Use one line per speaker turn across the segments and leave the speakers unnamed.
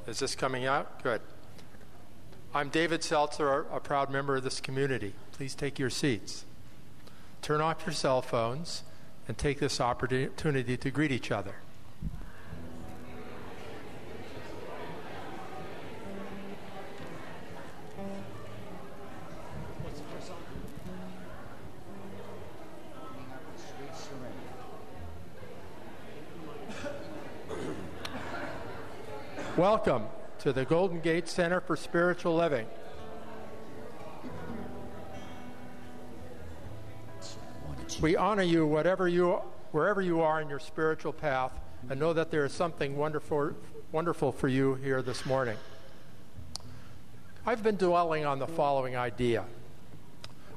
Is this coming out? Good. I'm David Seltzer, a proud member of this community. Please take your seats. Turn off your cell phones and take this opportunity to greet each other. Welcome to the Golden Gate Center for Spiritual Living. We honor you wherever you are in your spiritual path, and know that there is something wonderful for you here this morning. I've been dwelling on the following idea.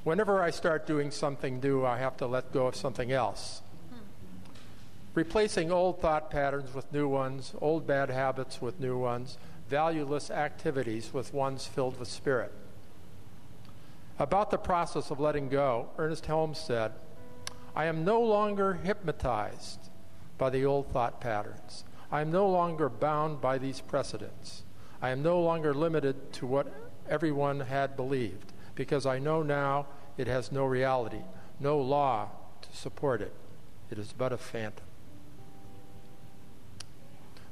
Whenever I start doing something new, I have to let go of something else. Replacing old thought patterns with new ones, old bad habits with new ones, valueless activities with ones filled with spirit. About the process of letting go, Ernest Helms said, I am no longer hypnotized by the old thought patterns. I am no longer bound by these precedents. I am no longer limited to what everyone had believed, because I know now it has no reality, no law to support it. It is but a phantom.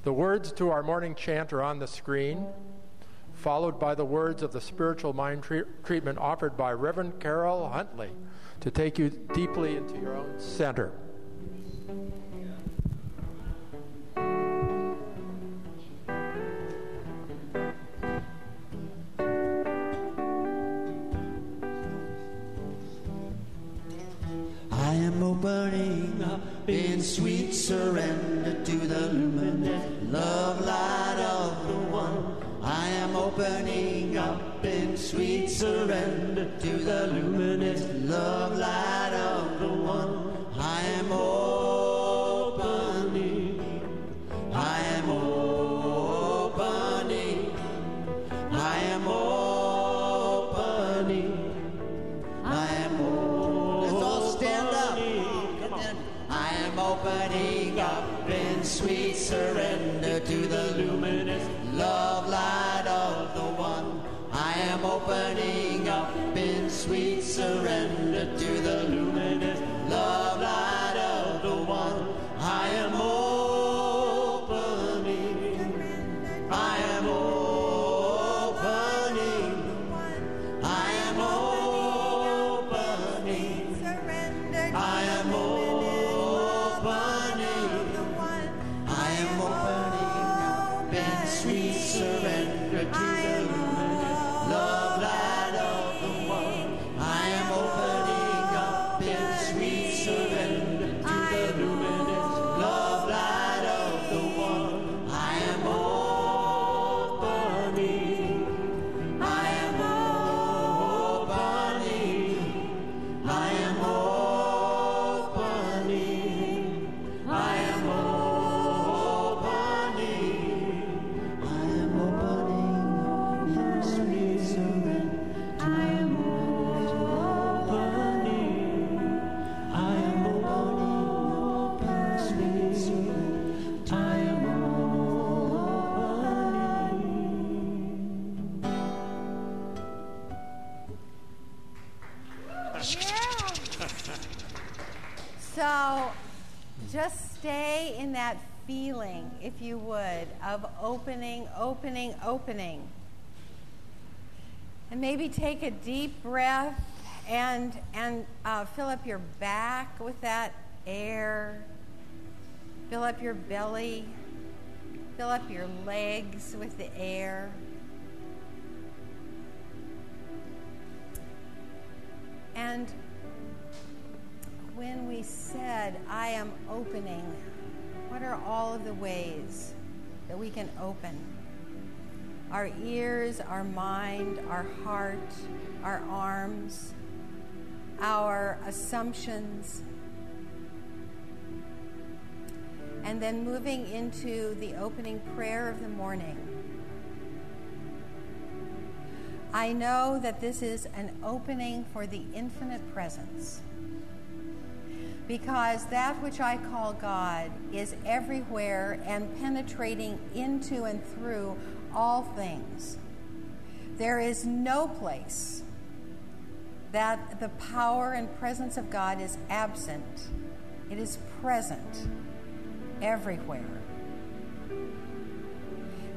The words to our morning chant are on the screen, followed by the words of the spiritual mind treatment offered by Reverend Karyl Huntley to take you deeply into your own center.
I am opening up in sweet surrender to the luminous love light of the One. I am opening up in sweet surrender to the luminous love light of the One. I am opening. I am opening. I am opening. I am opening. Let's all stand up. I am opening up in sweet surrender to the luminous love light of the One. I am opening up in sweet surrender to the luminous love light of the One. I am opening. I am opening. I am opening. I am opening. I am opening up in sweet surrender to the luminous love light of the One. I am opening up in sweet surrender to the luminous love light of the One. I am opening. I am opening. I am opening. I am opening. I am opening in sweet surrender. I am opening. I am opening in sweet surrender. I am
So just stay in that feeling, if you would, of opening, opening, opening. And maybe take a deep breath and fill up your back with that air. Fill up your belly. Fill up your legs with the air. And when we said, I am opening, what are all of the ways that we can open? Our ears, our mind, our heart, our arms, our assumptions. And then moving into the opening prayer of the morning. I know that this is an opening for the infinite presence, because that which I call God is everywhere and penetrating into and through all things. There is no place that the power and presence of God is absent. It is present everywhere.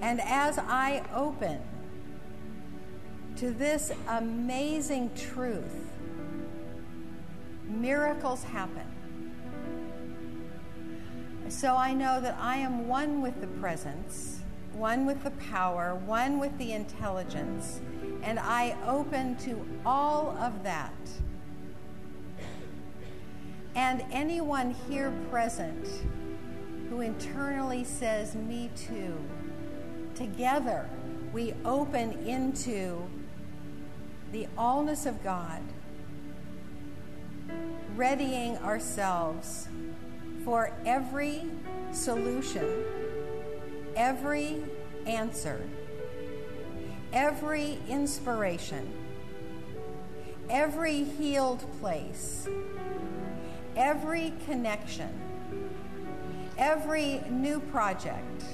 And as I open to this amazing truth, miracles happen. So I know that I am one with the presence, one with the power, one with the intelligence, and I open to all of that. And anyone here present who internally says, me too, together we open into the allness of God, readying ourselves for every solution, every answer, every inspiration, every healed place, every connection, every new project,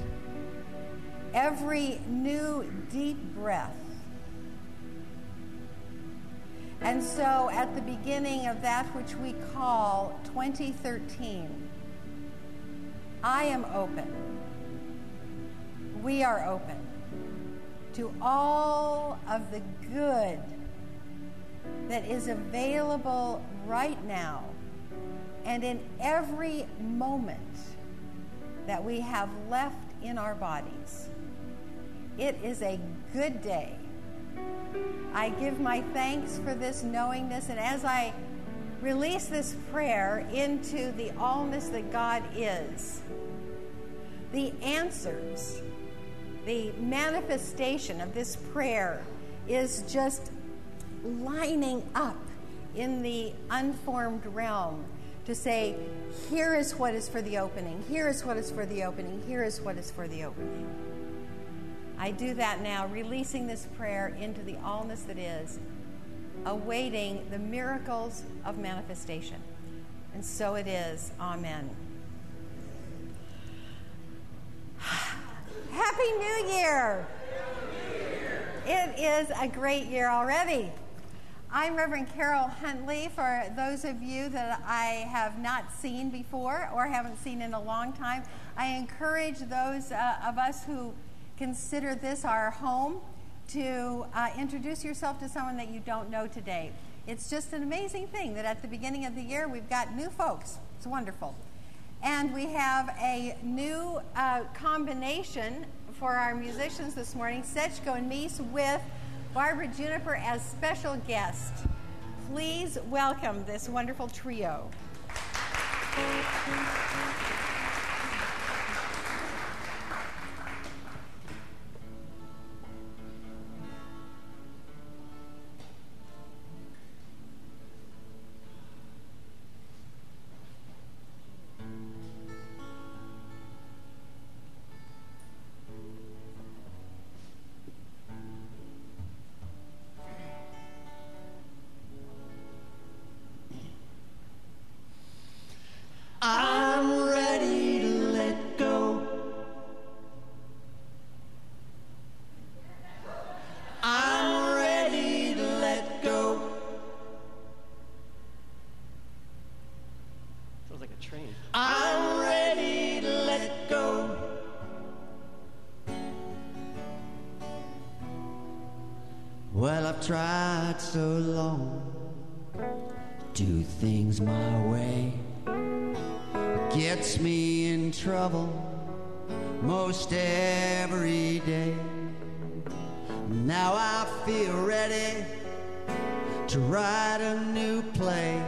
every new deep breath. And so at the beginning of that which we call 2013, I am open. We are open to all of the good that is available right now and in every moment that we have left in our bodies. It is a good day. I give my thanks for this, knowing this, and as I release this prayer into the allness that God is, the answers, the manifestation of this prayer is just lining up in the unformed realm to say, here is what is for the opening, here is what is for the opening, here is what is for the opening. I do that now, releasing this prayer into the allness that is, awaiting the miracles of manifestation. And so it is. Amen. Happy New Year! It is a great year already. I'm Reverend Karyl Huntley. For those of you that I have not seen before or haven't seen in a long time, I encourage those of us who consider this our home to introduce yourself to someone that you don't know today. It's just an amazing thing that at the beginning of the year we've got new folks. It's wonderful. And we have a new combination for our musicians this morning, Sechko and Mies, with Barbara Juniper as special guest. Please welcome this wonderful trio.
I'm ready to let go. I'm ready to let go.
Sounds like a train.
I'm ready to let go. Well, I've tried so long to do things my way. Gets me in trouble most every day. Now I feel ready to write a new play.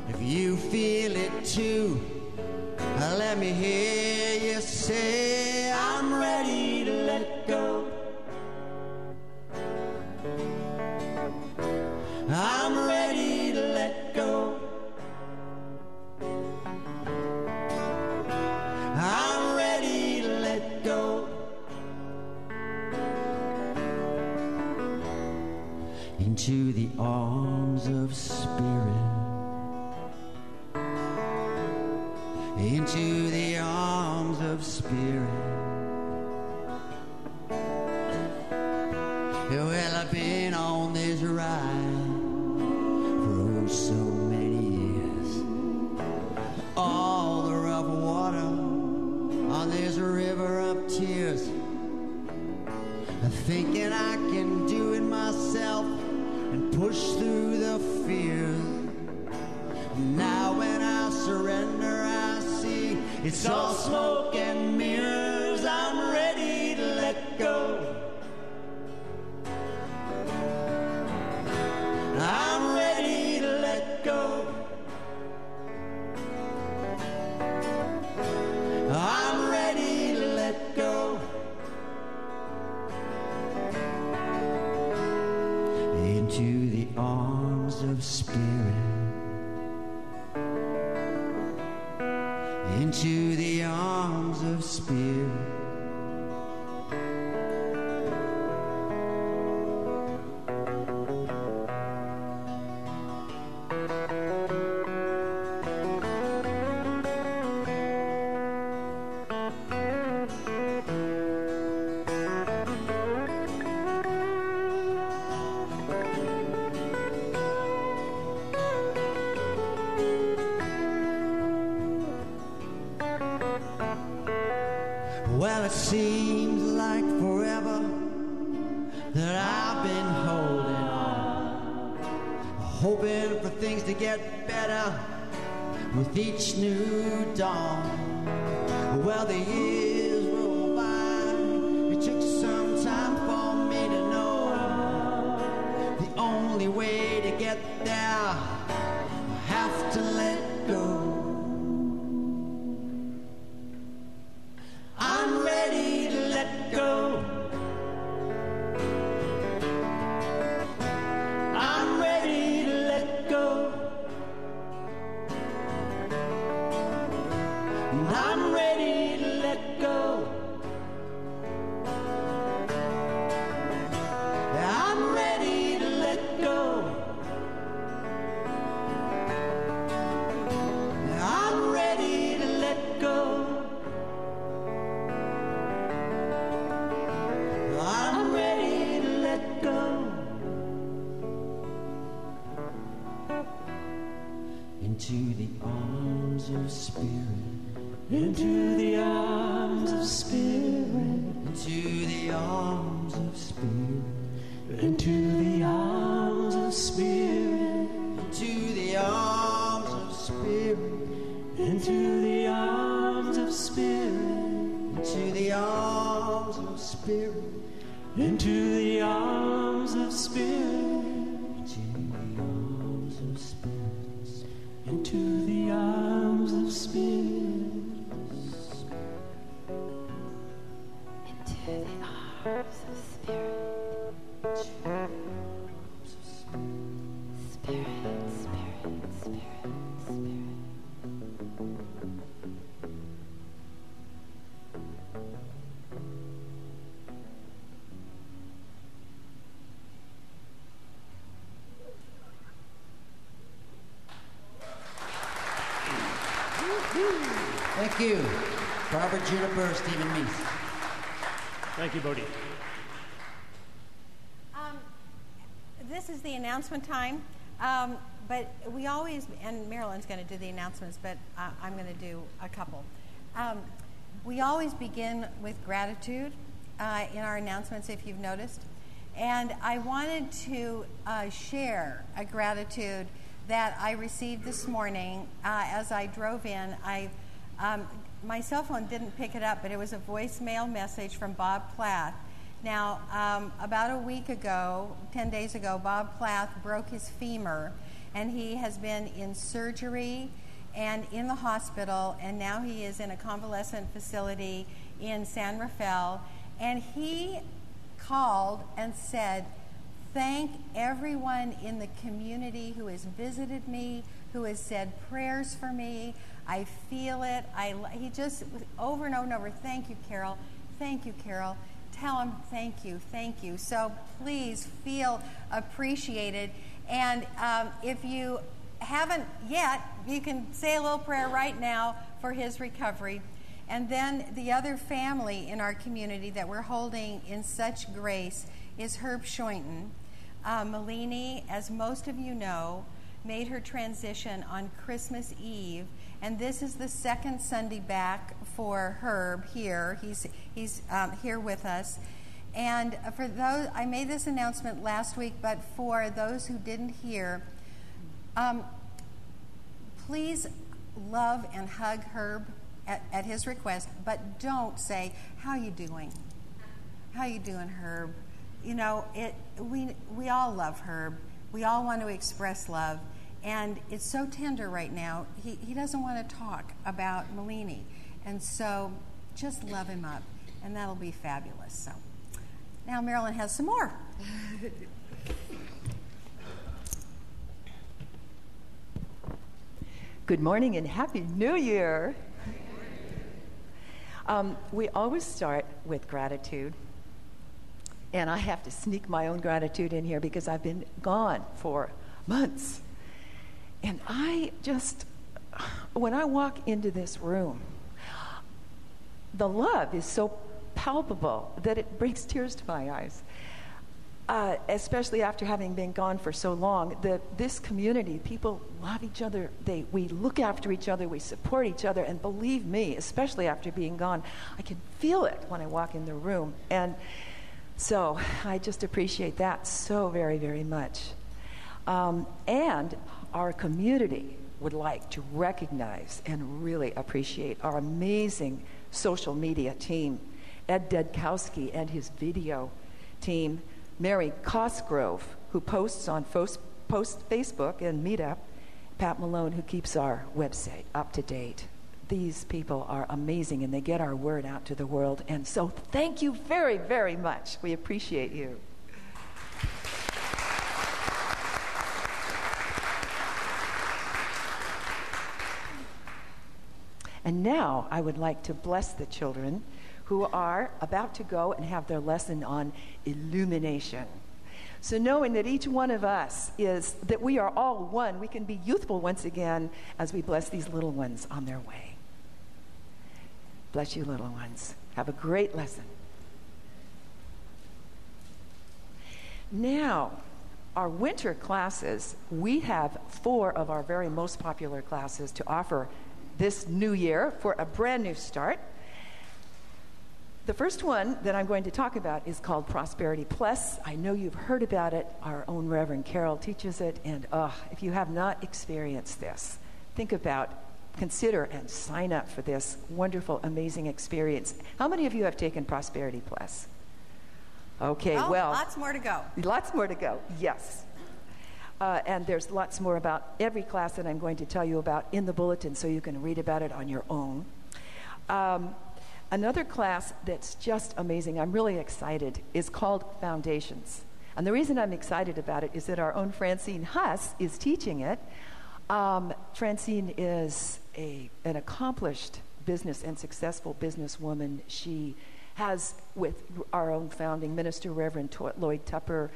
If you feel it too, let me hear you say, I'm ready to let go. I'm ready to let go. I'm ready to let go. Into the arms of spirit. Into the arms of spirit. thinking I can do it myself and push through the fears. Now when I surrender, I see it's all smoke and mirrors. I'm ready to let go. I'm ready to let go. I'm ready to let go. Into the arms of spirit. Into the arms of spirit. Well, it seems like forever that I've been holding on, hoping for things to get better with each new dawn. Well, the years roll by. It took some time for me to know the only way to get there, I have to let go. I'm ready to let go. I'm ready to let go. I'm ready to let go. I'm ready to let go. I'm ready to let go. I'm ready to let go. Into the arms of spirit. Into the arms of spirit. Into the arms of spirit. Into the arms of spirit. Into the arms of spirit. Into the arms of spirit. Into the arms of spirit. Into the arms of spirit. Into the arms of spirit. Into the arms of spirit. Into the arms of spirit. Spirit, spirit, spirit, spirit. Thank you. Barbara Juniper, Stephen Meese.
Thank you, Bodie.
This is the announcement time, but we always, and Marilyn's going to do the announcements, but I'm going to do a couple. We always begin with gratitude in our announcements, if you've noticed. And I wanted to share a gratitude that I received this morning as I drove in. My cell phone didn't pick it up, but it was a voicemail message from Bob Plath. Now, about a week ago, 10 days ago, Bob Plath broke his femur, and he has been in surgery and in the hospital, and now he is in a convalescent facility in San Rafael. And he called and said, "Thank everyone in the community who has visited me, who has said prayers for me. I feel it." He just, over and over and over, "Thank you, Karyl. Thank you, Karyl. Tell him thank you, thank you." So please feel appreciated. And if you haven't yet, you can say a little prayer right now for his recovery. And then the other family in our community that we're holding in such grace is Herb Schointon. Malini, as most of you know, made her transition on Christmas Eve, and this is the second Sunday back for Herb here. He's here with us, And for those, I made this announcement last week, but for those who didn't hear, please love and hug Herb at his request, but don't say, "How you doing? How you doing, Herb?" You know, we all love Herb. We all want to express love. And it's so tender right now. He doesn't want to talk about Melanie. And so just love him up, and that'll be fabulous. So now Marilyn has some more.
Good morning and Happy New Year. We always start with gratitude. And I have to sneak my own gratitude in here because I've been gone for months. And when I walk into this room, the love is so palpable that it brings tears to my eyes. Especially after having been gone for so long, this community, people love each other. We look after each other, we support each other, and believe me, especially after being gone, I can feel it when I walk in the room. And so I just appreciate that so very, very much. And our community would like to recognize and really appreciate our amazing social media team, Ed Dudkowski and his video team, Mary Cosgrove, who posts on Facebook and Meetup, Pat Malone, who keeps our website up to date. These people are amazing, and they get our word out to the world. And so thank you very, very much. We appreciate you. And now I would like to bless the children who are about to go and have their lesson on illumination. So knowing that each one of us that we are all one, we can be youthful once again as we bless these little ones on their way. Bless you, little ones. Have a great lesson. Now, our winter classes, we have 4 of our very most popular classes to offer this new year for a brand new start. The first one that I'm going to talk about is called Prosperity Plus. I know you've heard about it. Our own Reverend Karyl teaches it. And if you have not experienced this, consider and sign up for this wonderful, amazing experience. How many of you have taken Prosperity Plus? Okay, well.
Lots more to go.
Lots more to go, yes. And there's lots more about every class that I'm going to tell you about in the bulletin, so you can read about it on your own. Another class that's just amazing, I'm really excited, is called Foundations. And the reason I'm excited about it is that our own Francine Huss is teaching it. Francine is an accomplished business and successful businesswoman. She has, with our own founding minister, Reverend Lloyd Tupper,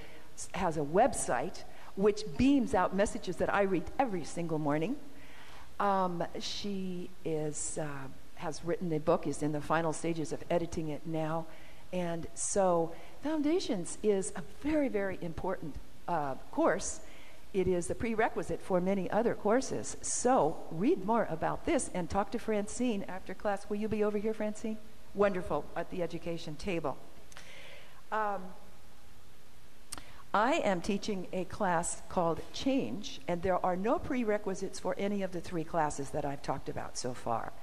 has a website which beams out messages that I read every single morning. She has written a book, is in the final stages of editing it now. And so Foundations is a very, very important course. It is a prerequisite for many other courses. So read more about this and talk to Francine after class. Will you be over here, Francine? Wonderful, at the education table. I am teaching a class called Change, and there are no prerequisites for any of the 3 classes that I've talked about so far,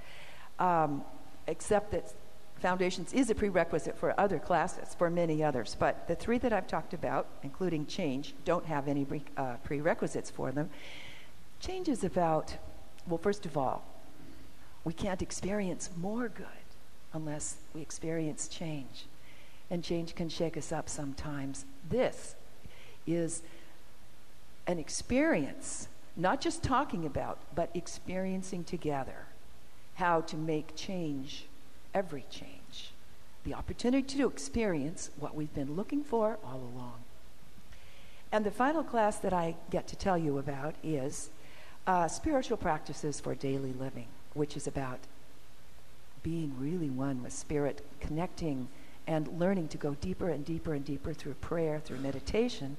except that Foundations is a prerequisite for other classes, for many others. But the 3 that I've talked about, including Change, don't have any prerequisites for them. Change is about, well, first of all, we can't experience more good unless we experience change. And change can shake us up sometimes. This is an experience, not just talking about, but experiencing together how to make change, every change, the opportunity to experience what we've been looking for all along. And the final class that I get to tell you about is Spiritual Practices for Daily Living, which is about being really one with Spirit, connecting and learning to go deeper and deeper and deeper through prayer, through meditation.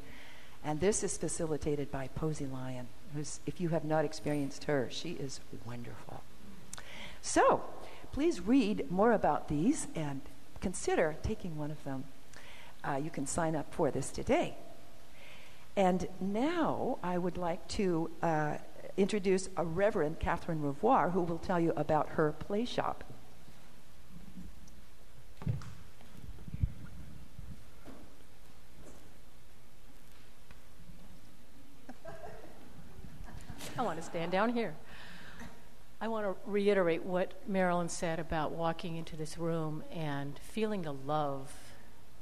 And this is facilitated by Posey Lyon, who's, if you have not experienced her, she is wonderful. So, please read more about these and consider taking one of them. you can sign up for this today. And now I would like to introduce a Reverend Catherine Revoir, who will tell you about her play shop.
I want to stand down here. I want to reiterate what Marilyn said about walking into this room and feeling the love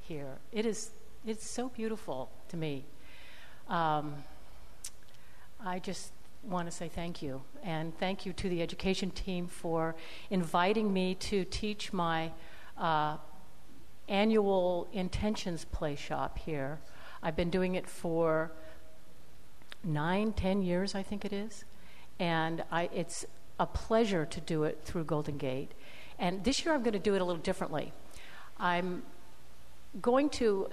here. It's so beautiful to me. I just want to say thank you, and thank you to the education team for inviting me to teach my annual Intentions play shop here. I've been doing it for 9-10 years, I think it is, and it's a pleasure to do it through Golden Gate. And this year I'm going to do it a little differently. I'm going to,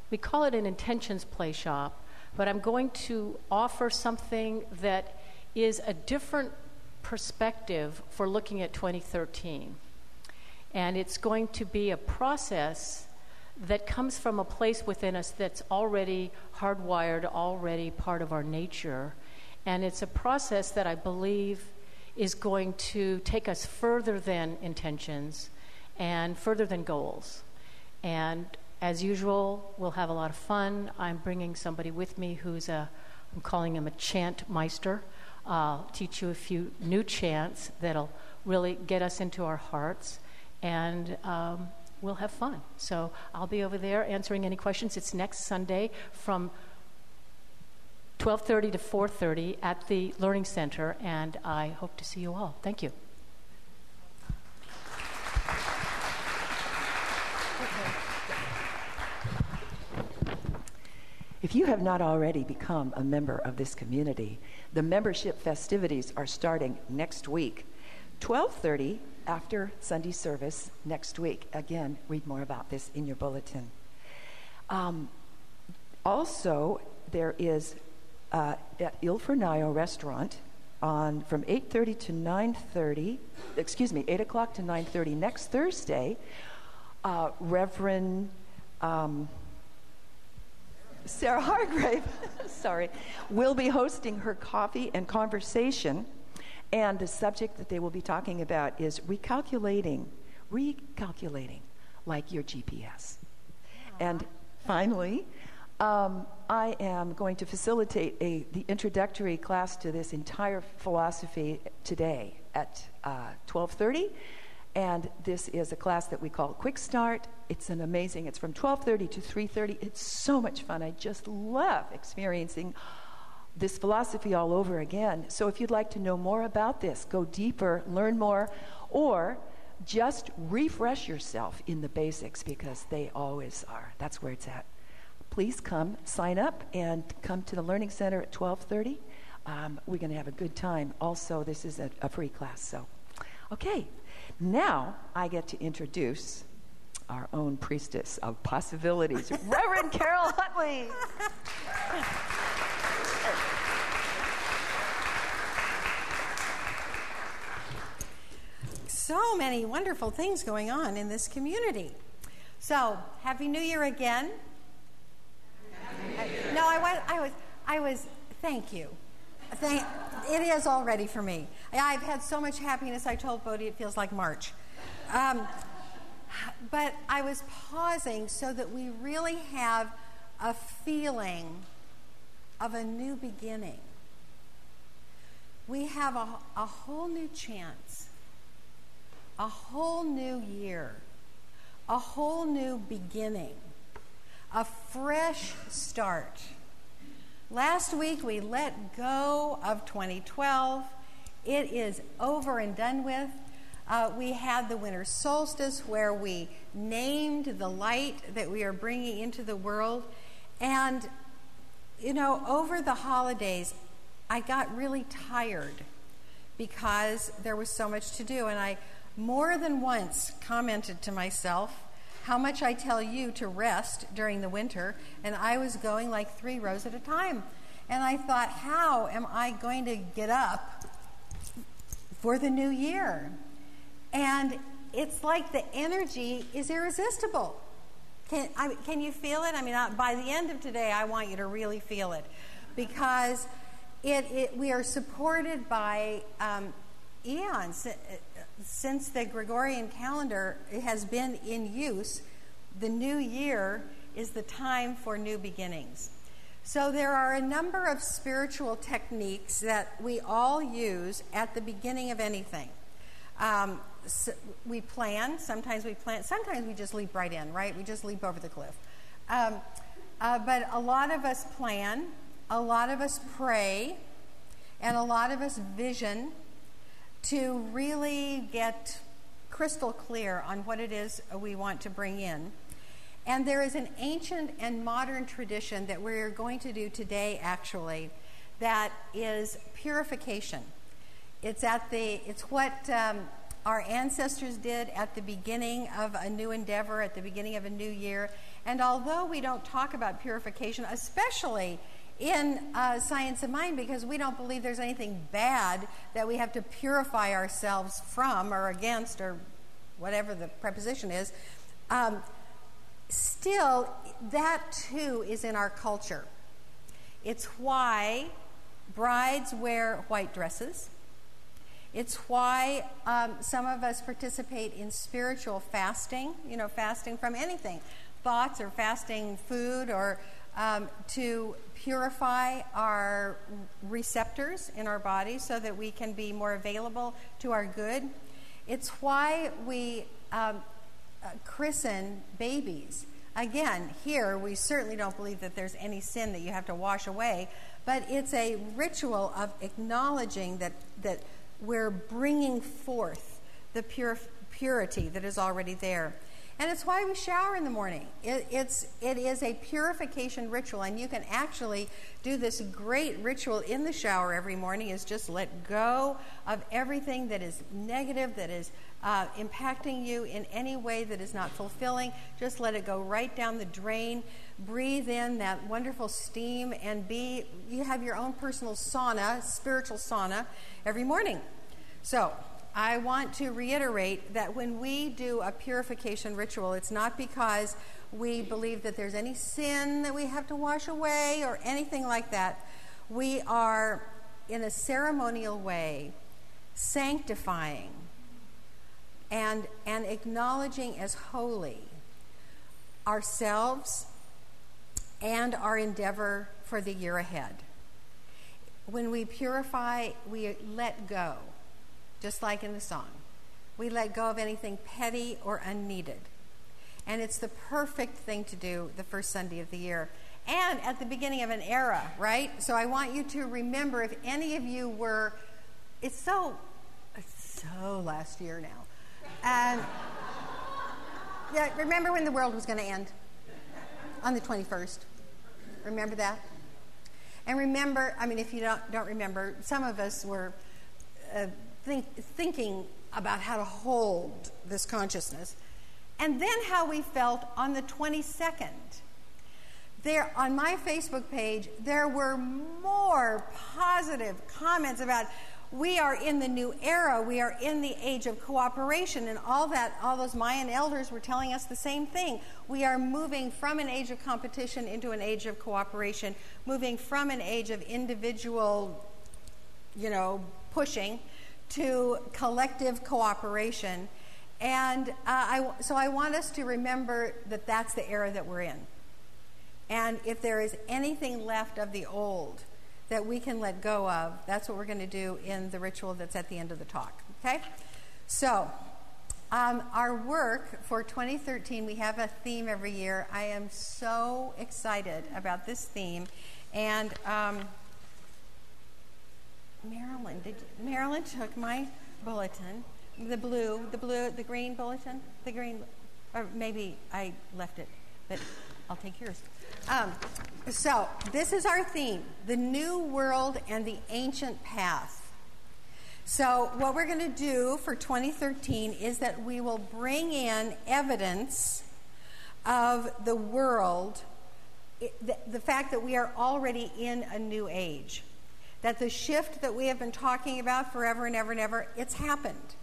we call it an Intentions play shop, but I'm going to offer something that is a different perspective for looking at 2013. And it's going to be a process that comes from a place within us that's already hardwired, already part of our nature. And it's a process that I believe is going to take us further than intentions and further than goals. And as usual, we'll have a lot of fun. I'm bringing somebody with me who's I'm calling him a chant meister. I'll teach you a few new chants that'll really get us into our hearts, and we'll have fun. So I'll be over there answering any questions. It's next Sunday from 12:30 to 4:30 at the Learning Center, and I hope to see you all. Thank you.
If you have not already become a member of this community, the membership festivities are starting next week, 12:30 after Sunday service next week. Again, read more about this in your bulletin. Also, there is at Il Fornaio restaurant from 8:30 to 9:30, 8 o'clock to 9:30 next Thursday, Reverend Sarah Hargrave, will be hosting her coffee and conversation, and the subject that they will be talking about is recalculating like your GPS. And finally, I am going to facilitate the introductory class to this entire philosophy today at 12:30. And this is a class that we call Quick Start. It's from 12:30 to 3:30. It's so much fun. I just love experiencing this philosophy all over again. So if you'd like to know more about this, go deeper, learn more, or just refresh yourself in the basics, because they always are. That's where it's at. Please come, sign up, and come to the Learning Center at 12:30. We're going to have a good time. Also, this is a free class. So, okay. Now I get to introduce our own priestess of possibilities, Reverend Karyl Huntley.
So many wonderful things going on in this community. So, Happy New Year again. No, I was, thank you. It is already for me. I've had so much happiness. I told Bodhi it feels like March. But I was pausing so that we really have a feeling of a new beginning. We have a whole new chance, a whole new year, a whole new beginning, a fresh start. Last week, we let go of 2012. It is over and done with. We had the winter solstice where we named the light that we are bringing into the world. And, over the holidays, I got really tired because there was so much to do. And I more than once commented to myself how much I tell you to rest during the winter, and I was going like 3 rows at a time. And I thought, how am I going to get up for the new year? And it's like the energy is irresistible. Can you feel it? I mean, by the end of today, I want you to really feel it, because we are supported by eons. Since the Gregorian calendar has been in use, the new year is the time for new beginnings. So there are a number of spiritual techniques that we all use at the beginning of anything. So we plan. Sometimes we plan. Sometimes we just leap right in, right? We just leap over the cliff. But a lot of us plan, a lot of us pray, and a lot of us vision to really get crystal clear on what it is we want to bring in. And there is an ancient and modern tradition that we're going to do today, actually, that is purification. It's what our ancestors did at the beginning of a new endeavor, at the beginning of a new year. And although we don't talk about purification, especially in Science of Mind, because we don't believe there's anything bad that we have to purify ourselves from or against or whatever the preposition is, still, that too is in our culture. It's why brides wear white dresses. It's why some of us participate in spiritual fasting, fasting from anything, thoughts or fasting food, or to purify our receptors in our body so that we can be more available to our good. It's why we christen babies. Again, here we certainly don't believe that there's any sin that you have to wash away, but it's a ritual of acknowledging that we're bringing forth the purity that is already there. And it's why we shower in the morning. It is a purification ritual, and you can actually do this great ritual in the shower every morning, is just let go of everything that is negative, that is impacting you in any way that is not fulfilling. Just let it go right down the drain. Breathe in that wonderful steam, and you have your own personal sauna, spiritual sauna, every morning. So I want to reiterate that when we do a purification ritual, it's not because we believe that there's any sin that we have to wash away or anything like that. We are, in a ceremonial way, sanctifying and acknowledging as holy ourselves and our endeavor for the year ahead. When we purify, we let go. Just like in the song. We let go of anything petty or unneeded. And it's the perfect thing to do the first Sunday of the year. And at the beginning of an era, right? So I want you to remember, if any of you were, it's so last year now. And yeah, remember when the world was going to end? On the 21st. Remember that? And remember, if you don't remember, some of us were thinking about how to hold this consciousness. And then how we felt on the 22nd. There, on my Facebook page, there were more positive comments about we are in the new era, we are in the age of cooperation, and all those Mayan elders were telling us the same thing. We are moving from an age of competition into an age of cooperation, moving from an age of individual, pushing, to collective cooperation. And so I want us to remember that that's the era that we're in. And if there is anything left of the old that we can let go of, that's what we're going to do in the ritual that's at the end of the talk. Okay? So our work for 2013, we have a theme every year. I am so excited about this theme. And Marilyn took my bulletin, the green bulletin, or maybe I left it, but I'll take yours. So this is our theme, the new world and the ancient path. So what we're going to do for 2013 is that we will bring in evidence of the world, the fact that we are already in a new age. That the shift that we have been talking about forever and ever and ever, it's happened.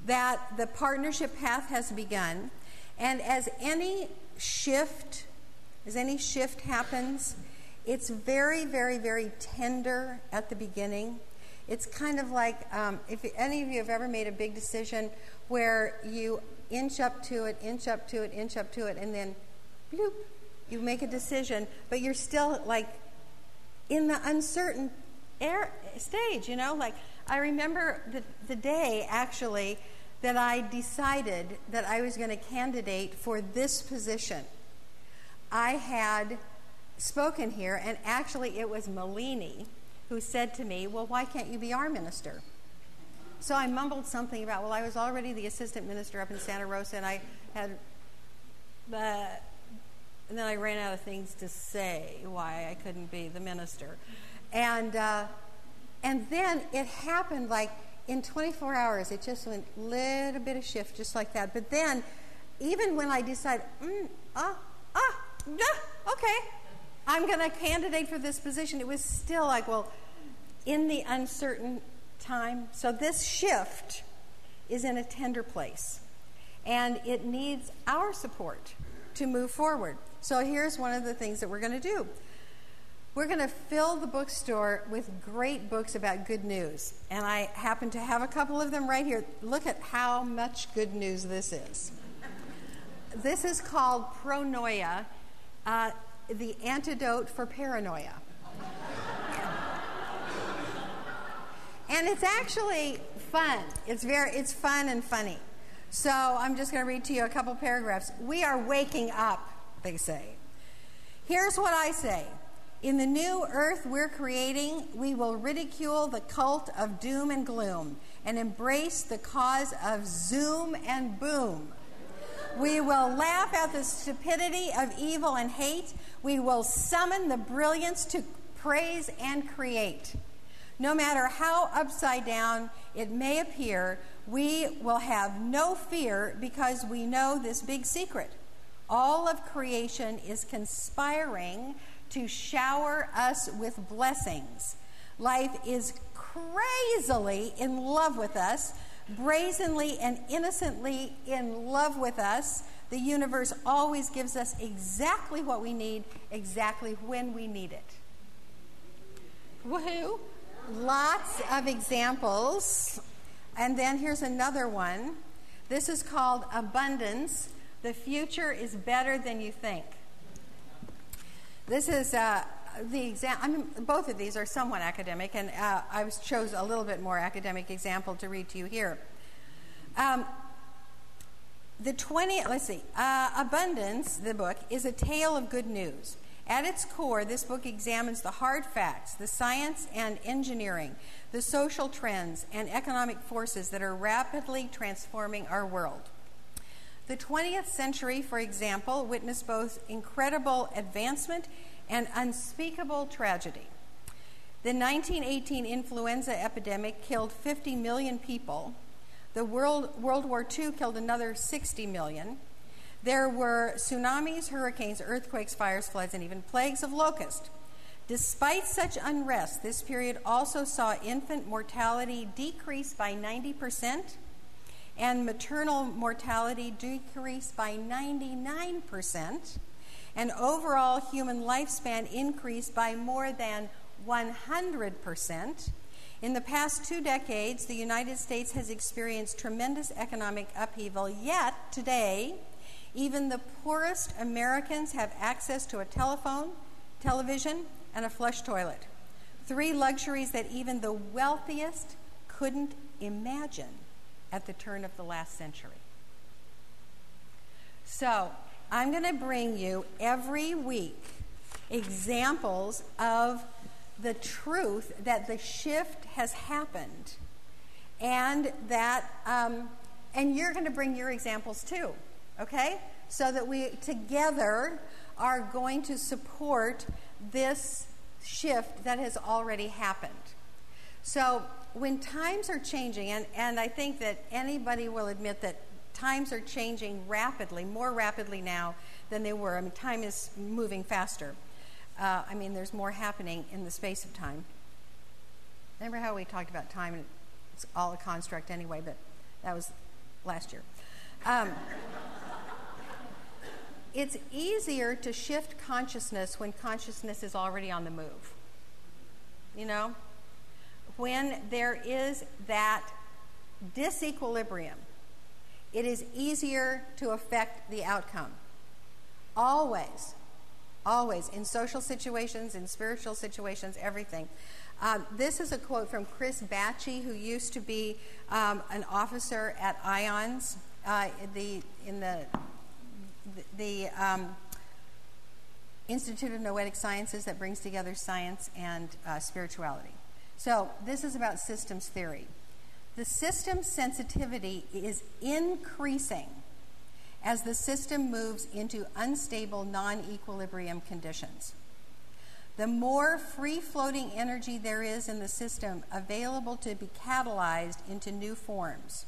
That the partnership path has begun. And as any shift, as any shift happens, it's very, very, very tender at the beginning. It's kind of like if any of you have ever made a big decision where you inch up to it, and then bloop, you make a decision, but you're still like in the uncertain stage, you know? Like, I remember the day, actually, that I decided that I was going to candidate for this position. I had spoken here, and actually it was Malini who said to me, well, why can't you be our minister? So I mumbled something about, well, I was already the assistant minister up in Santa Rosa, and I had and then I ran out of things to say why I couldn't be the minister. And then it happened like in 24 hours. It just went a little bit of shift just like that. But then even when I decided, okay, I'm going to candidate for this position, it was still like, well, in the uncertain time. So this shift is in a tender place. And it needs our support to move forward. So here's one of the things that we're going to do. We're going to fill the bookstore with great books about good news. And I happen to have a couple of them right here. Look at how much good news this is. This is called Pronoia, the antidote for paranoia. And it's actually fun. It's fun and funny. So I'm just going to read to you a couple paragraphs. We are waking up, they say. Here's what I say. In the new earth we're creating, we will ridicule the cult of doom and gloom and embrace the cause of zoom and boom. We will laugh at the stupidity of evil and hate. We will summon the brilliance to praise and create. No matter how upside down it may appear, we will have no fear because we know this big secret. All of creation is conspiring to shower us with blessings. Life is crazily in love with us, brazenly and innocently in love with us. The universe always gives us exactly what we need, exactly when we need it. Woohoo! Lots of examples. And then here's another one. This is called Abundance. The future is better than you think. This is the example. I mean, both of these are somewhat academic, and I chose a little bit more academic example to read to you here. Abundance, the book, is a tale of good news. At its core, this book examines the hard facts, the science and engineering, the social trends, and economic forces that are rapidly transforming our world. The 20th century, for example, witnessed both incredible advancement and unspeakable tragedy. The 1918 influenza epidemic killed 50 million people. The World War II killed another 60 million. There were tsunamis, hurricanes, earthquakes, fires, floods, and even plagues of locusts. Despite such unrest, this period also saw infant mortality decrease by 90%, and maternal mortality decreased by 99%, and overall human lifespan increased by more than 100%. In the past 2 decades, the United States has experienced tremendous economic upheaval, yet today, even the poorest Americans have access to a telephone, television, and a flush toilet. 3 luxuries that even the wealthiest couldn't imagine at the turn of the last century. So, I'm going to bring you every week examples of the truth that the shift has happened, and that, and you're going to bring your examples too, okay? So that we together are going to support this shift that has already happened. So when times are changing, and I think that anybody will admit that times are changing rapidly, more rapidly now than they were. I mean, time is moving faster. There's more happening in the space of time. Remember how we talked about time, and it's all a construct anyway, but that was last year. it's easier to shift consciousness when consciousness is already on the move. You know? When there is that disequilibrium, it is easier to affect the outcome. Always. Always. In social situations, in spiritual situations, everything. This is a quote from Chris Batchy, who used to be an officer at IONS, in the Institute of Noetic Sciences that brings together science and spirituality. So this is about systems theory. The system's sensitivity is increasing as the system moves into unstable non-equilibrium conditions. The more free-floating energy there is in the system available to be catalyzed into new forms.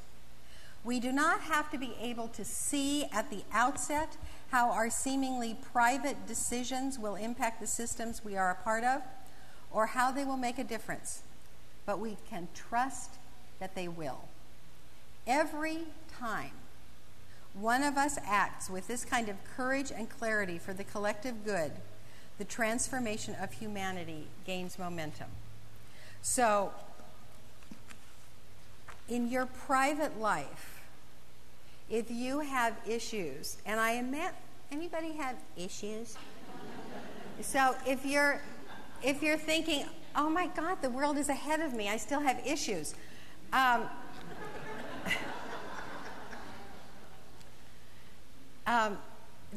We do not have to be able to see at the outset how our seemingly private decisions will impact the systems we are a part of, or how they will make a difference, but we can trust that they will. Every time one of us acts with this kind of courage and clarity for the collective good, the transformation of humanity gains momentum. So, in your private life, if you have issues, and I admit, anybody have issues? So if you're thinking, oh my God, the world is ahead of me, I still have issues.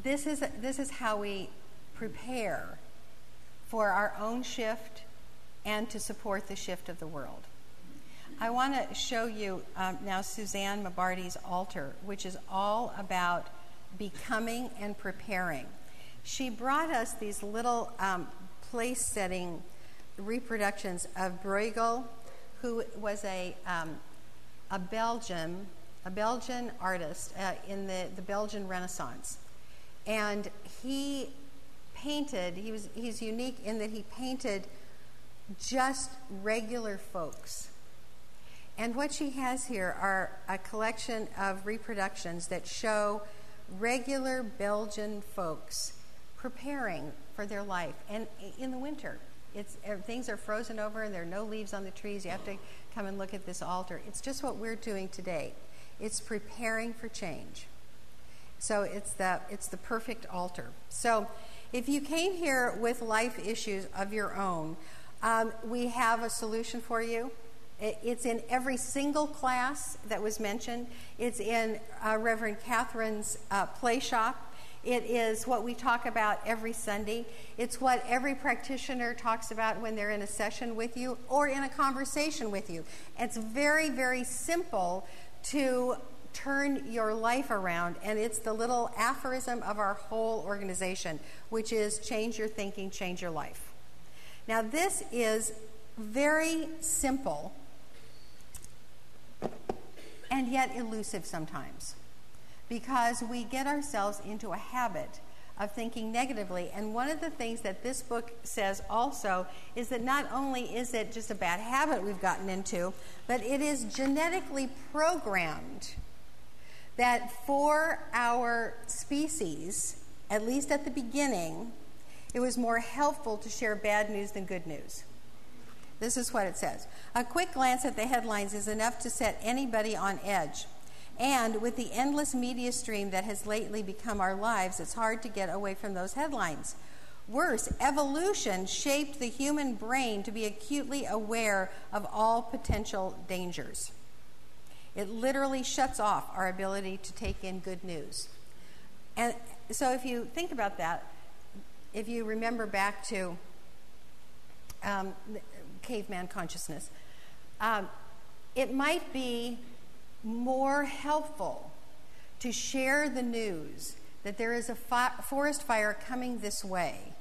This is how we prepare for our own shift and to support the shift of the world. I want to show you now Suzanne Mabardi's altar, which is all about becoming and preparing. She brought us these little place-setting reproductions of Bruegel, who was a Belgian artist in the Belgian Renaissance. And he painted, he's unique in that he painted just regular folks. And what she has here are a collection of reproductions that show regular Belgian folks preparing for their life. And in the winter, things are frozen over and there are no leaves on the trees. You have to come and look at this altar. It's just what we're doing today. It's preparing for change. So it's the perfect altar. So if you came here with life issues of your own, we have a solution for you. It's in every single class that was mentioned. It's in Reverend Catherine's play shop. It is what we talk about every Sunday. It's what every practitioner talks about when they're in a session with you or in a conversation with you. It's very, very simple to turn your life around, and it's the little aphorism of our whole organization, which is change your thinking, change your life. Now, this is very simple and yet elusive sometimes, because we get ourselves into a habit of thinking negatively. And one of the things that this book says also is that not only is it just a bad habit we've gotten into, but it is genetically programmed that for our species, at least at the beginning, it was more helpful to share bad news than good news. This is what it says. A quick glance at the headlines is enough to set anybody on edge. And with the endless media stream that has lately become our lives, it's hard to get away from those headlines. Worse, evolution shaped the human brain to be acutely aware of all potential dangers. It literally shuts off our ability to take in good news. And so if you think about that, if you remember back to caveman consciousness, it might be more helpful to share the news that there is a forest fire coming this way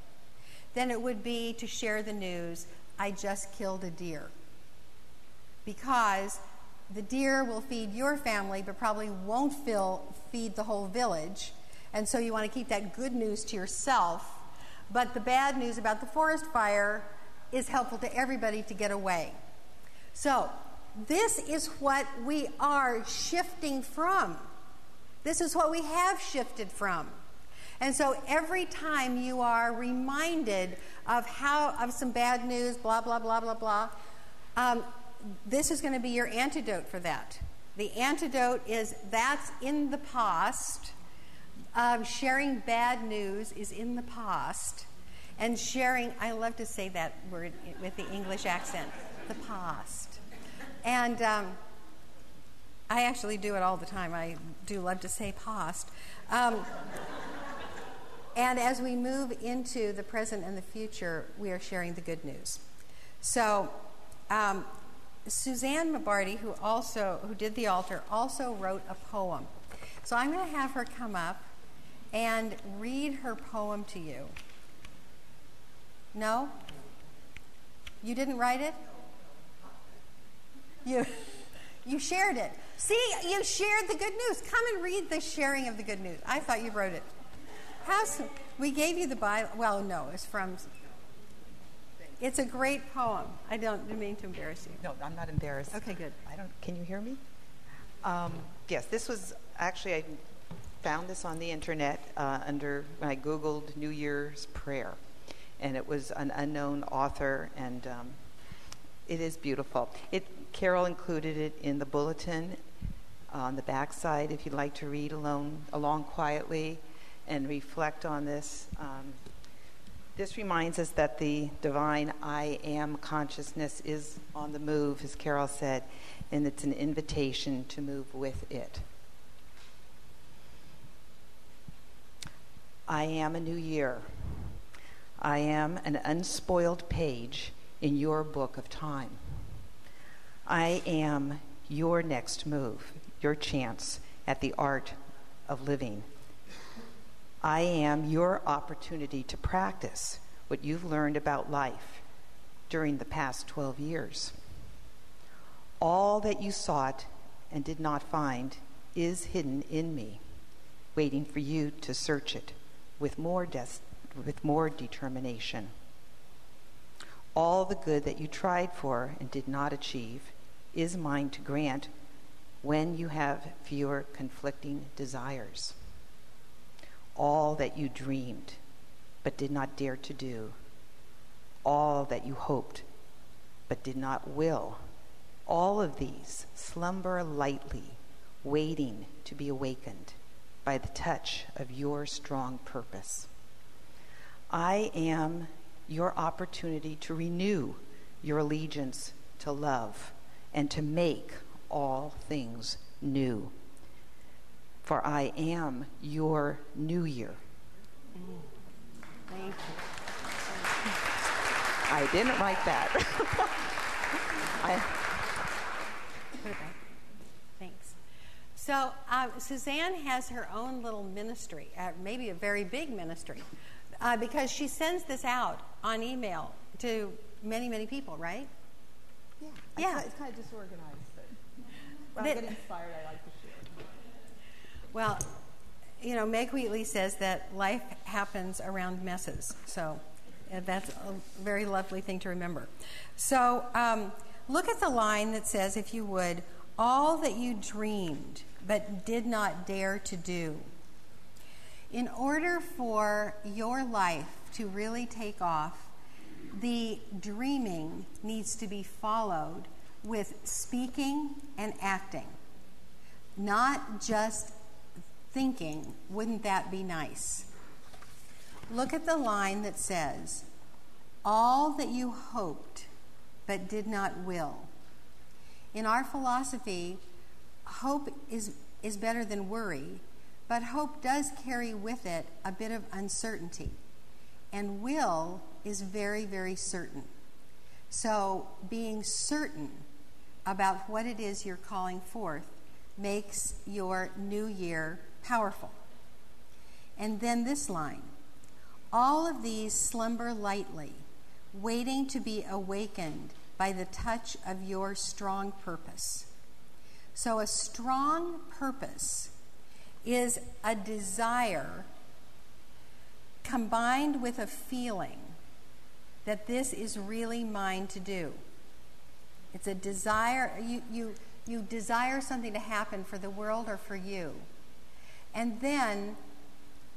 than it would be to share the news, I just killed a deer. Because the deer will feed your family, but probably won't feed the whole village. And so you want to keep that good news to yourself. But the bad news about the forest fire is helpful to everybody to get away. So this is what we are shifting from. This is what we have shifted from. And so every time you are reminded of some bad news, blah, blah, blah, blah, blah, this is going to be your antidote for that. The antidote is that's in the past. Sharing bad news is in the past. And sharing, I love to say that word with the English accent, the past. And I actually do it all the time. I do love to say past. And as we move into the present and the future, we are sharing the good news. So Suzanne Mabarty, who did the altar, also wrote a poem. So I'm going to have her come up and read her poem to you. No? You didn't write it? You shared it. See, you shared the good news. Come and read the sharing of the good news. I thought you wrote it. We gave you the Bible. Well, no, it's a great poem. I don't mean to embarrass you.
No, I'm not embarrassed.
Okay, good.
Can you hear me? Yes, this was actually, I found this on the internet when I Googled New Year's prayer. And it was an unknown author, and it is beautiful. Karyl included it in the bulletin on the backside if you'd like to read along quietly and reflect on this. This reminds us that the divine I am consciousness is on the move, as Karyl said, and it's an invitation to move with it. I am a new year. I am an unspoiled page in your book of time. I am your next move, your chance at the art of living. I am your opportunity to practice what you've learned about life during the past 12 years. All that you sought and did not find is hidden in me, waiting for you to search it with more determination. All the good that you tried for and did not achieve is mine to grant when you have fewer conflicting desires. All that you dreamed but did not dare to do, all that you hoped but did not will, all of these slumber lightly, waiting to be awakened by the touch of your strong purpose. I am your opportunity to renew your allegiance to love and to make all things new. For I am your new year.
Thank you.
I didn't write that.
Thanks. So Suzanne has her own little ministry, maybe a very big ministry, because she sends this out on email to many, many people, right? Yeah.
It's kind of disorganized, but when I get inspired, I like to share.
Well, Meg Wheatley says that life happens around messes. So that's a very lovely thing to remember. So look at the line that says, if you would, all that you dreamed but did not dare to do. In order for your life to really take off, the dreaming needs to be followed with speaking and acting, not just thinking. Wouldn't that be nice? Look at the line that says, all that you hoped but did not will. In our philosophy, hope is better than worry, but hope does carry with it a bit of uncertainty. And will is very, very certain. So being certain about what it is you're calling forth makes your new year powerful. And then this line, all of these slumber lightly, waiting to be awakened by the touch of your strong purpose. So a strong purpose is a desire combined with a feeling that this is really mine to do. It's a desire. You desire something to happen for the world or for you. And then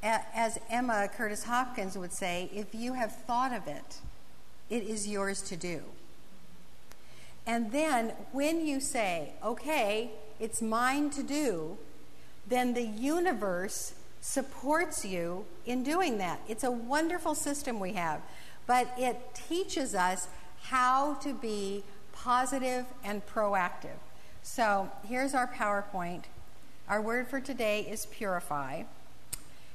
as Emma Curtis Hopkins would say, if you have thought of it, it is yours to do. And then when you say, okay, it's mine to do, then the universe supports you in doing that. It's a wonderful system we have, but it teaches us how to be positive and proactive. So here's our PowerPoint. Our word for today is purify.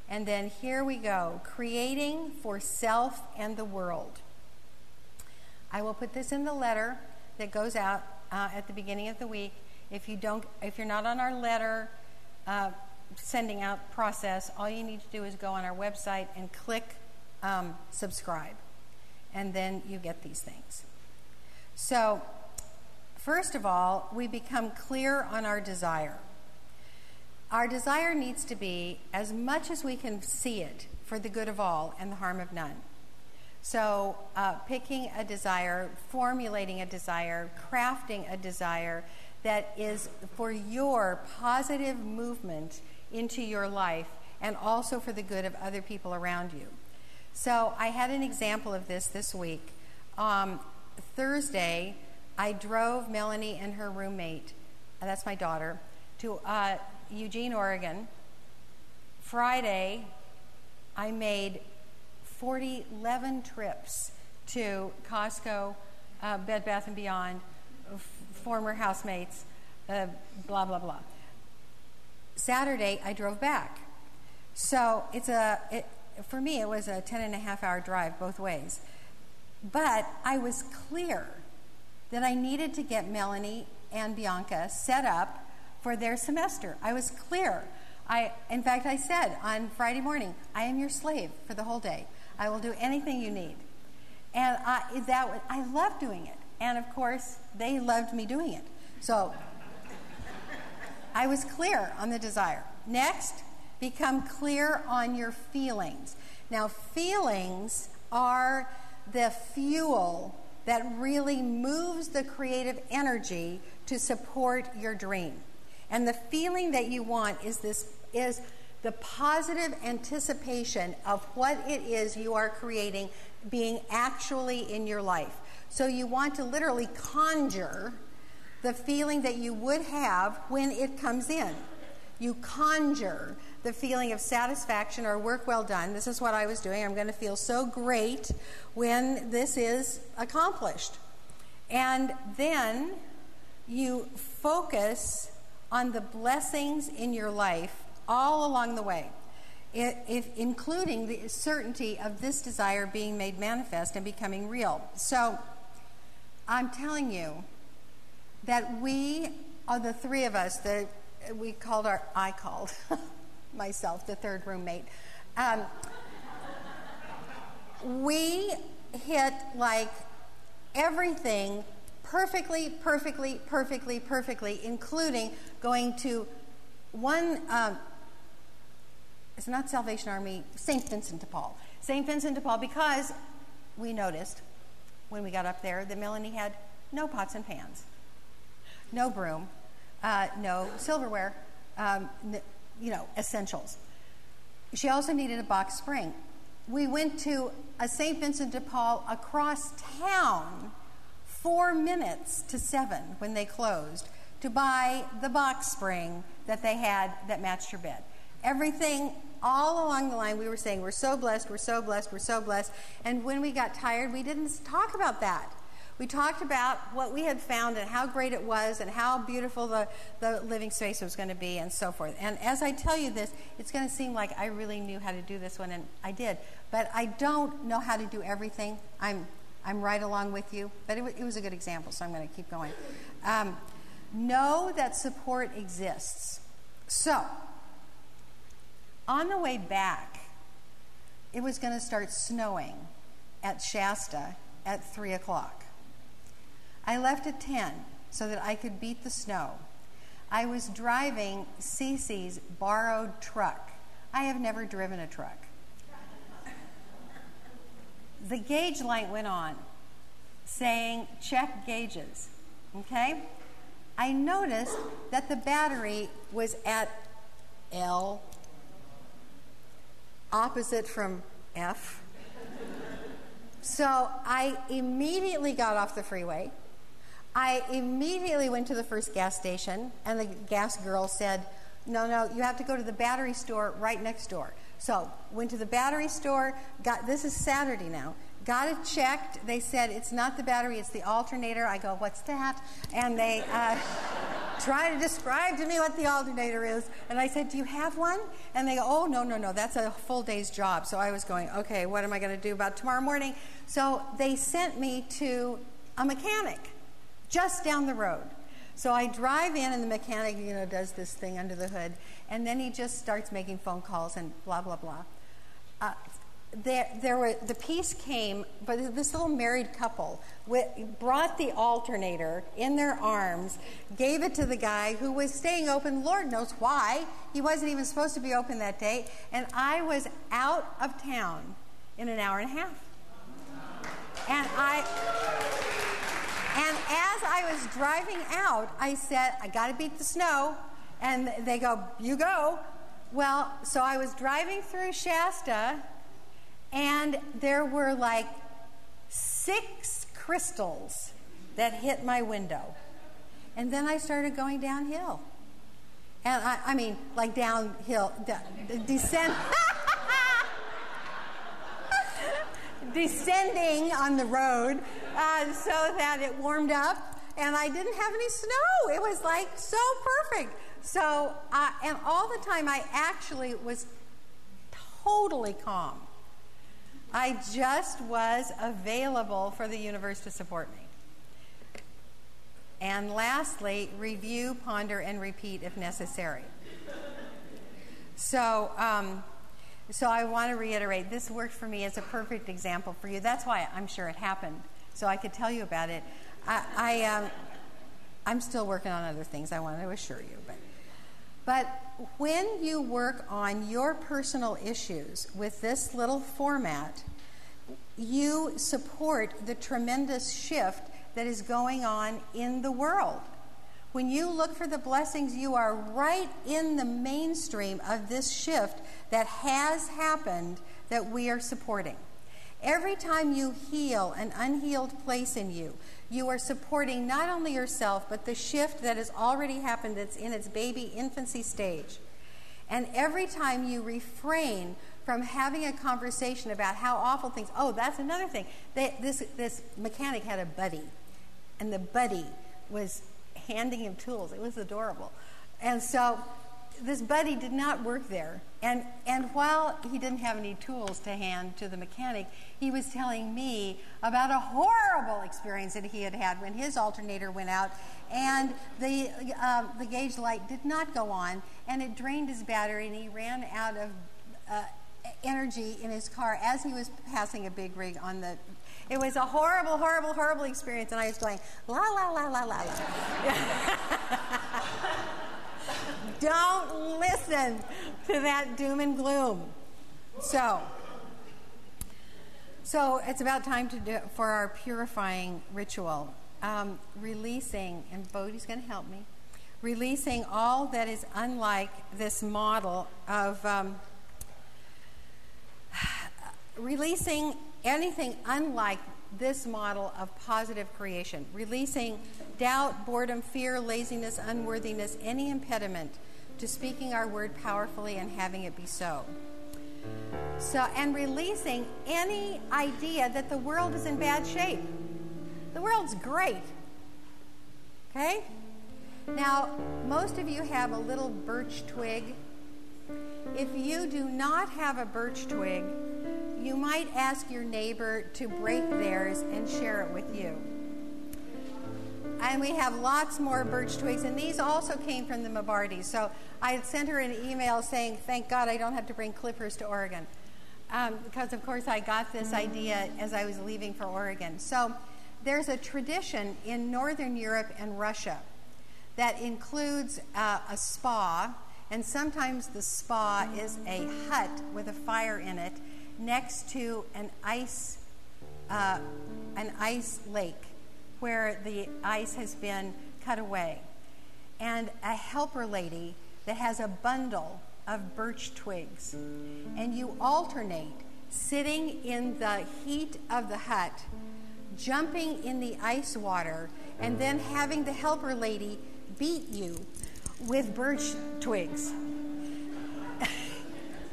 And then here we go, creating for self and the world. I will put this in the letter that goes out at the beginning of the week. If you're not on our letter sending out process, all you need to do is go on our website and click subscribe, and then you get these things. So, first of all, we become clear on our desire. Our desire needs to be, as much as we can see it, for the good of all and the harm of none. So picking a desire, formulating a desire, crafting a desire that is for your positive movement into your life and also for the good of other people around you. So I had an example of this week. Thursday, I drove Melanie and her roommate, that's my daughter, to Eugene, Oregon. Friday, I made 11 trips to Costco, Bed Bath & Beyond, former housemates, blah, blah, blah. Saturday, I drove back. So for me, it was a 10.5-hour drive both ways. But I was clear that I needed to get Melanie and Bianca set up for their semester. I was clear. In fact, I said on Friday morning, I am your slave for the whole day. I will do anything you need. And I love doing it. And of course, they loved me doing it. So I was clear on the desire. Next, become clear on your feelings. Now, feelings are the fuel that really moves the creative energy to support your dream. And the feeling that you want is the positive anticipation of what it is you are creating being actually in your life. So you want to literally conjure the feeling that you would have when it comes in. You conjure the feeling of satisfaction or work well done. This is what I was doing. I'm going to feel so great when this is accomplished. And then you focus on the blessings in your life all along the way, including the certainty of this desire being made manifest and becoming real. So I'm telling you that we are the three of us that I called myself the third roommate. We hit like everything perfectly, including going to one, it's not Salvation Army, St. Vincent de Paul. St. Vincent de Paul, because we noticed when we got up there that Melanie had no pots and pans, no broom, no silverware, essentials. She also needed a box spring. We went to a St. Vincent de Paul across town 4 minutes to 7 when they closed to buy the box spring that they had that matched her bed. Everything all along the line we were saying, we're so blessed, we're so blessed, we're so blessed. And when we got tired, we didn't talk about that. We talked about what we had found and how great it was and how beautiful the living space was going to be and so forth. And as I tell you this, it's going to seem like I really knew how to do this one, and I did. But I don't know how to do everything. I'm right along with you. But it was a good example, so I'm going to keep going. Know that support exists. So, on the way back, it was going to start snowing at Shasta at 3 o'clock. I left at 10 so that I could beat the snow. I was driving Cece's borrowed truck. I have never driven a truck. The gauge light went on saying, check gauges, okay? I noticed that the battery was at L. opposite from F. So I immediately got off the freeway. I immediately went to the first gas station, and the gas girl said, no, you have to go to the battery store right next door. So went to the battery store, this is Saturday now, got it checked. They said, it's not the battery, it's the alternator. I go, what's that? And they try to describe to me what the alternator is. And I said, do you have one? And they go, oh, no, that's a full day's job. So I was going, okay, what am I going to do about tomorrow morning? So they sent me to a mechanic just down the road. So I drive in, and the mechanic, does this thing under the hood, and then he just starts making phone calls and blah, blah, blah. The piece came, but this little married couple brought the alternator in their arms, gave it to the guy who was staying open, Lord knows why. He wasn't even supposed to be open that day, and I was out of town in an hour and a half. And as I was driving out, I said, I got to beat the snow. And they go, you go. Well, so I was driving through Shasta, and there were like 6 crystals that hit my window. And then I started going downhill. And I mean, like downhill, descend. Descending on the road so that it warmed up, and I didn't have any snow. It was like so perfect. So, and all the time I actually was totally calm. I just was available for the universe to support me. And lastly, review, ponder, and repeat if necessary. So I want to reiterate, this worked for me as a perfect example for you. That's why I'm sure it happened, so I could tell you about it. I'm still working on other things, I want to assure you. But when you work on your personal issues with this little format, you support the tremendous shift that is going on in the world. When you look for the blessings, you are right in the mainstream of this shift that has happened that we are supporting. Every time you heal an unhealed place in you, you are supporting not only yourself, but the shift that has already happened that's in its baby infancy stage. And every time you refrain from having a conversation about how awful things, that's another thing. This mechanic had a buddy, and the buddy was handing him tools. It was adorable. And so this buddy did not work there. And while he didn't have any tools to hand to the mechanic, he was telling me about a horrible experience that he had had when his alternator went out, and the gauge light did not go on, and it drained his battery, and he ran out of energy in his car as he was passing a big rig on the... It was a horrible, horrible, horrible experience, and I was going, la, la, la, la, la, la. Don't listen to that doom and gloom. So it's about time for our purifying ritual. Releasing, and Bodhi's going to help me, releasing all that is unlike this model of... releasing anything unlike this model of positive creation, releasing doubt, boredom, fear, laziness, unworthiness, any impediment to speaking our word powerfully and having it be so. And releasing any idea that the world is in bad shape. The world's great. Okay? Now, most of you have a little birch twig. If you do not have a birch twig, you might ask your neighbor to break theirs and share it with you. And we have lots more birch twigs, and these also came from the Mabardis. So I had sent her an email saying, thank God I don't have to bring clippers to Oregon. Because, of course, I got this idea as I was leaving for Oregon. So there's a tradition in Northern Europe and Russia that includes a spa, and sometimes the spa is a hut with a fire in it next to an ice lake where the ice has been cut away. And a helper lady that has a bundle of birch twigs, and you alternate sitting in the heat of the hut, jumping in the ice water, and then having the helper lady beat you with birch twigs.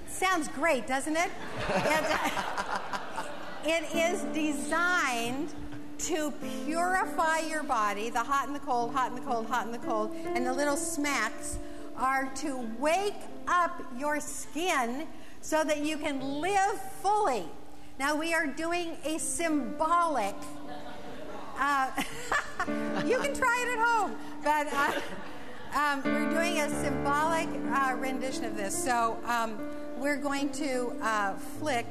Sounds great, doesn't it? It is designed to purify your body, the hot and the cold, hot and the cold, hot and the cold, and the little smacks are to wake up your skin so that you can live fully. Now we are doing a symbolic, you can try it at home, but we're doing a symbolic rendition of this. So we're going to flick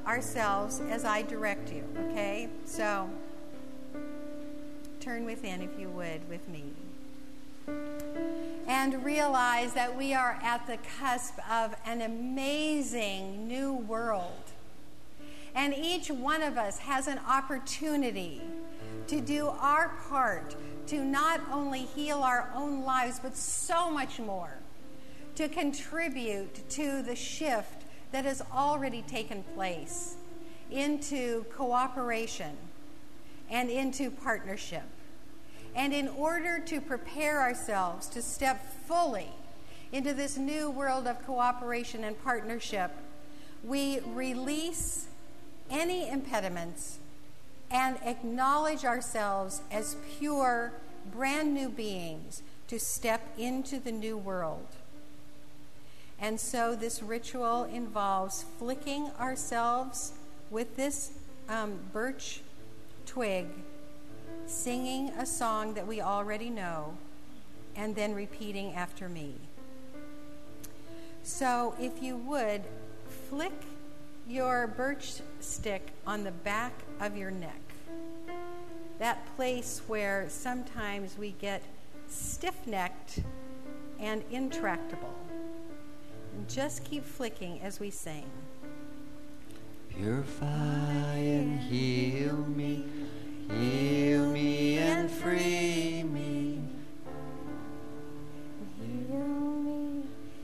ourselves as I direct you, okay? So turn within, if you would, with me. And realize that we are at the cusp of an amazing new world. And each one of us has an opportunity to do our part to not only heal our own lives, but so much more, to contribute to the shift that has already taken place into cooperation and into partnership. And in order to prepare ourselves to step fully into this new world of cooperation and partnership, we release any impediments and acknowledge ourselves as pure, brand new beings to step into the new world. And so this ritual involves flicking ourselves with this birch twig, singing a song that we already know, and then repeating after me. So if you would, flick your birch stick on the back of your neck, that place where sometimes we get stiff-necked and intractable. And just keep flicking as we sing.
Purify and heal me and free me.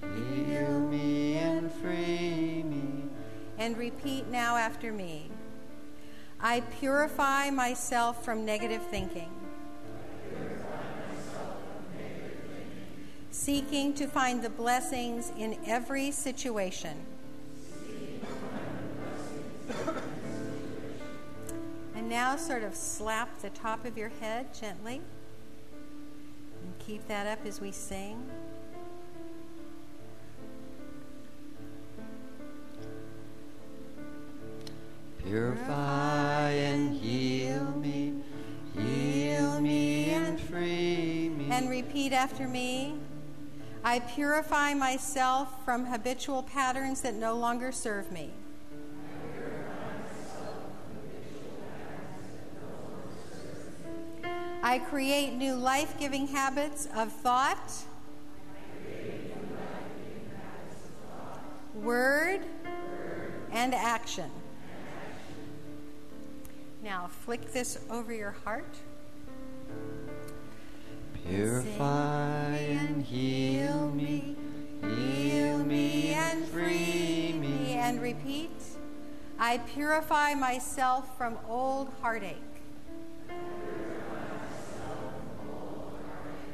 Heal me and free me.
And repeat now after me. I purify myself from negative thinking. Seeking to find the blessings in every situation. And now sort of slap the top of your head gently. And keep that up as we sing.
Purify and heal me and free me.
And repeat after me. I purify myself from habitual patterns that no longer serve me. I create new life-giving habits of thought, word, and action. Now flick this over your heart.
Purify and heal me and free me.
And repeat. I purify myself from old heartache.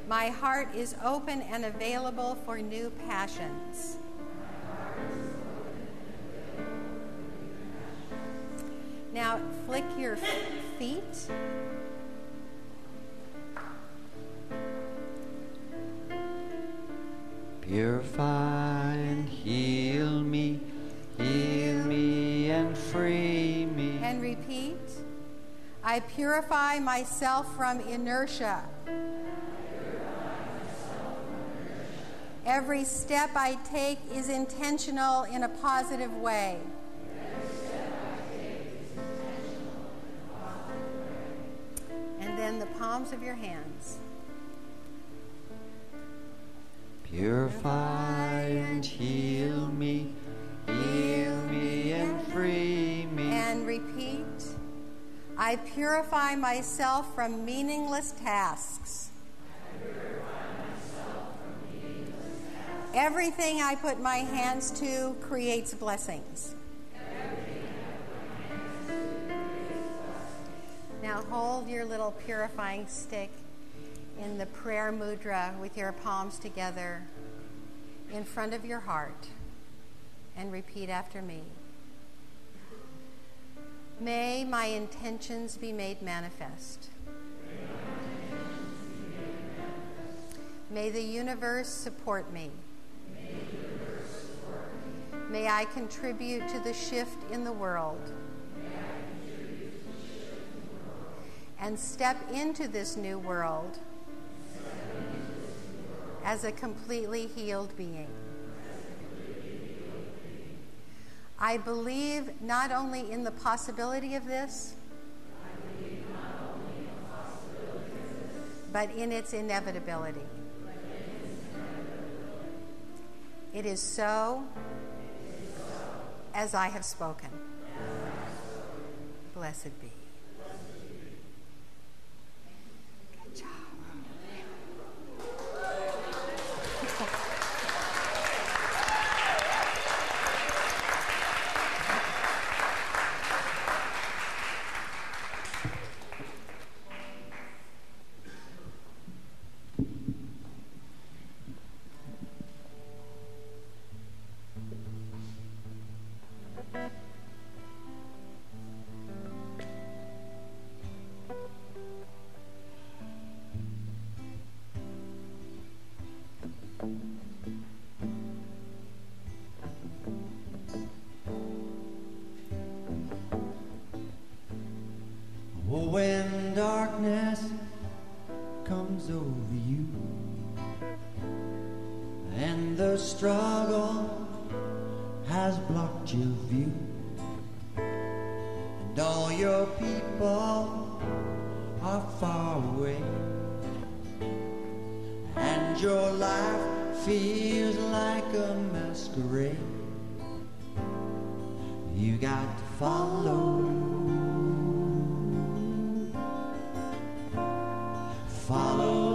My heart is open and available for new passions. Now flick your feet.
Purify and heal me and free me.
And repeat. I purify myself from inertia. Every step I take is intentional in a positive way. And then the palms of your hands.
Purify and heal me and free me.
And repeat. I purify myself from meaningless tasks. Everything I put my hands to creates blessings. Now hold your little purifying stick in the prayer mudra with your palms together in front of your heart and repeat after me. May my intentions be made manifest. May the universe support me. May I contribute to the shift in the world. And step into this new world as a completely healed being. I believe not only in the possibility of this, but in its inevitability. It is so as I have spoken. Blessed be. Good job.
When darkness comes over you and the struggle has blocked your view and all your people are far away and your life feels like a masquerade, you got to follow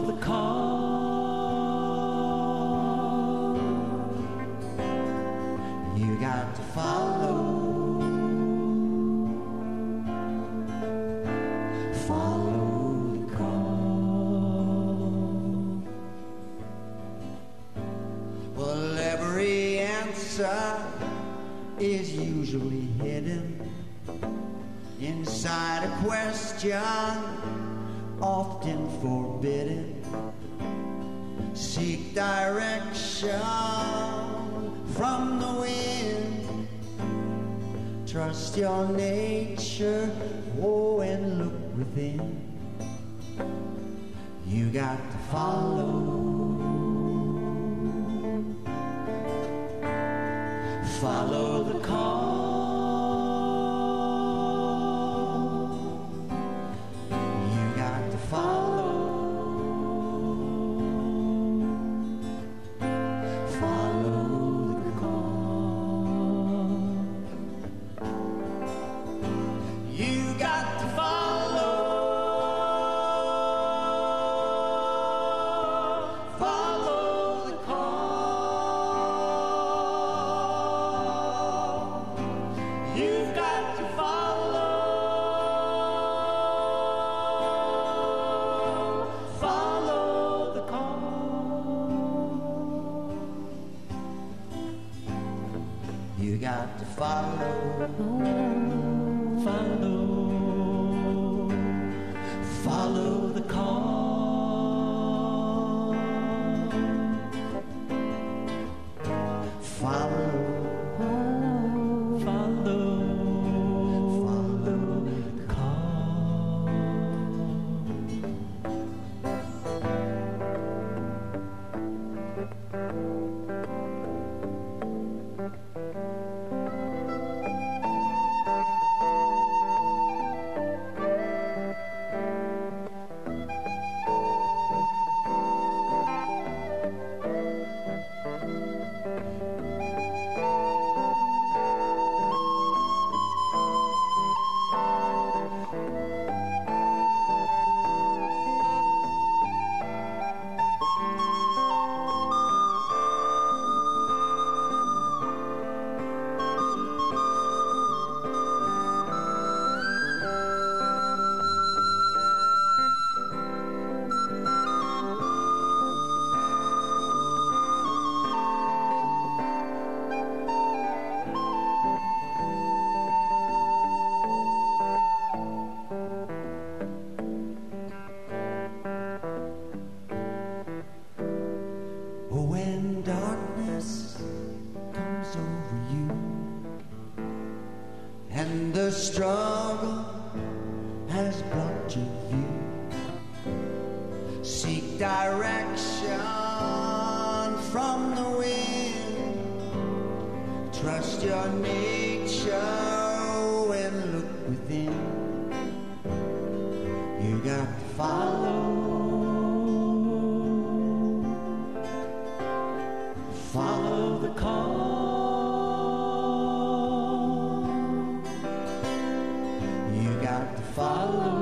the call. You got to follow the call. Well, every answer is usually hidden inside a question often forbidden. Seek direction from the wind. Trust your nature, oh, and look within. You got to follow the call. Follow the call. Follow the call. Trust your nature and look within. You got to follow the call. You got to follow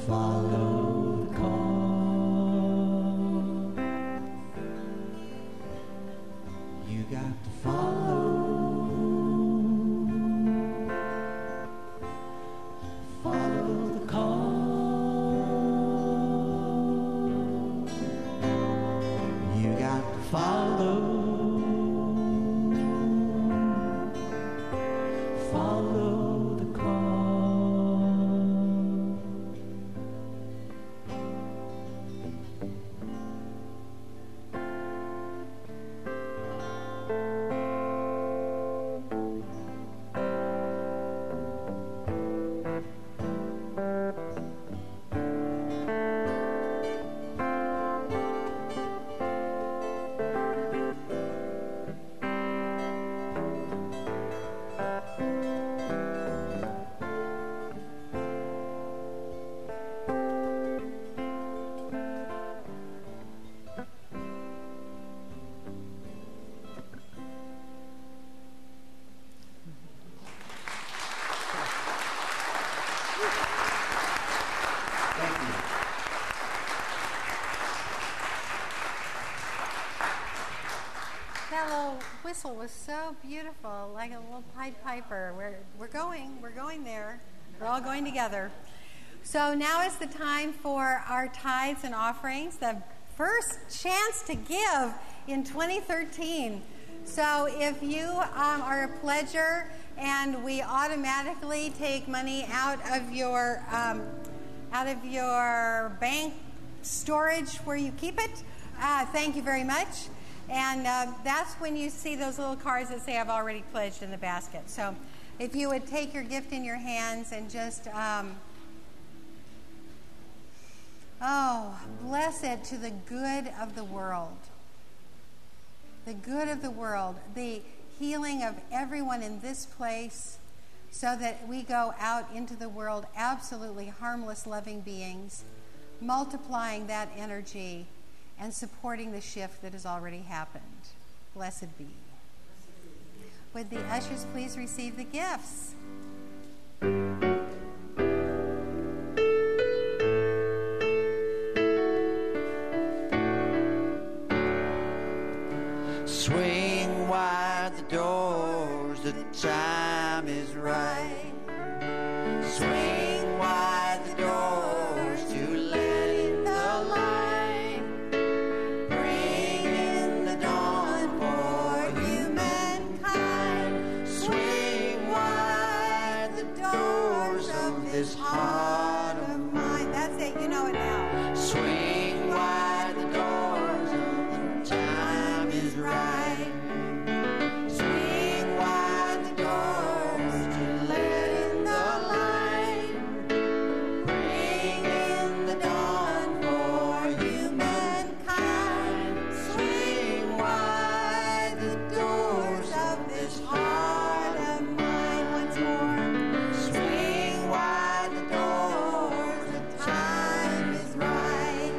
the call. You got to follow the call. You got to follow the call.
That little whistle was so beautiful, like a little Pied Piper. We're going there. We're all going together. So now is the time for our tithes and offerings, the first chance to give in 2013. So if you are a pledger and we automatically take money out of your bank storage where you keep it, thank you very much. And that's when you see those little cards that say I've already pledged in the basket. So if you would take your gift in your hands and just, bless it to the good of the world. The good of the world. The healing of everyone in this place so that we go out into the world absolutely harmless, loving beings, multiplying that energy and supporting the shift that has already happened. Blessed be. Would the ushers please receive the gifts?
Swing wide the doors, the time is right. Swing wide the doors to let in the light. Bring in the dawn for humankind. Swing wide the doors of this heart of mine.
That's it, you know it now.
Swing wide the doors of the time is right. Swing wide the doors to let in the light. Bring in the dawn for humankind. Swing wide the doors of this heart of mine. Once more. Swing wide the doors, the time is right.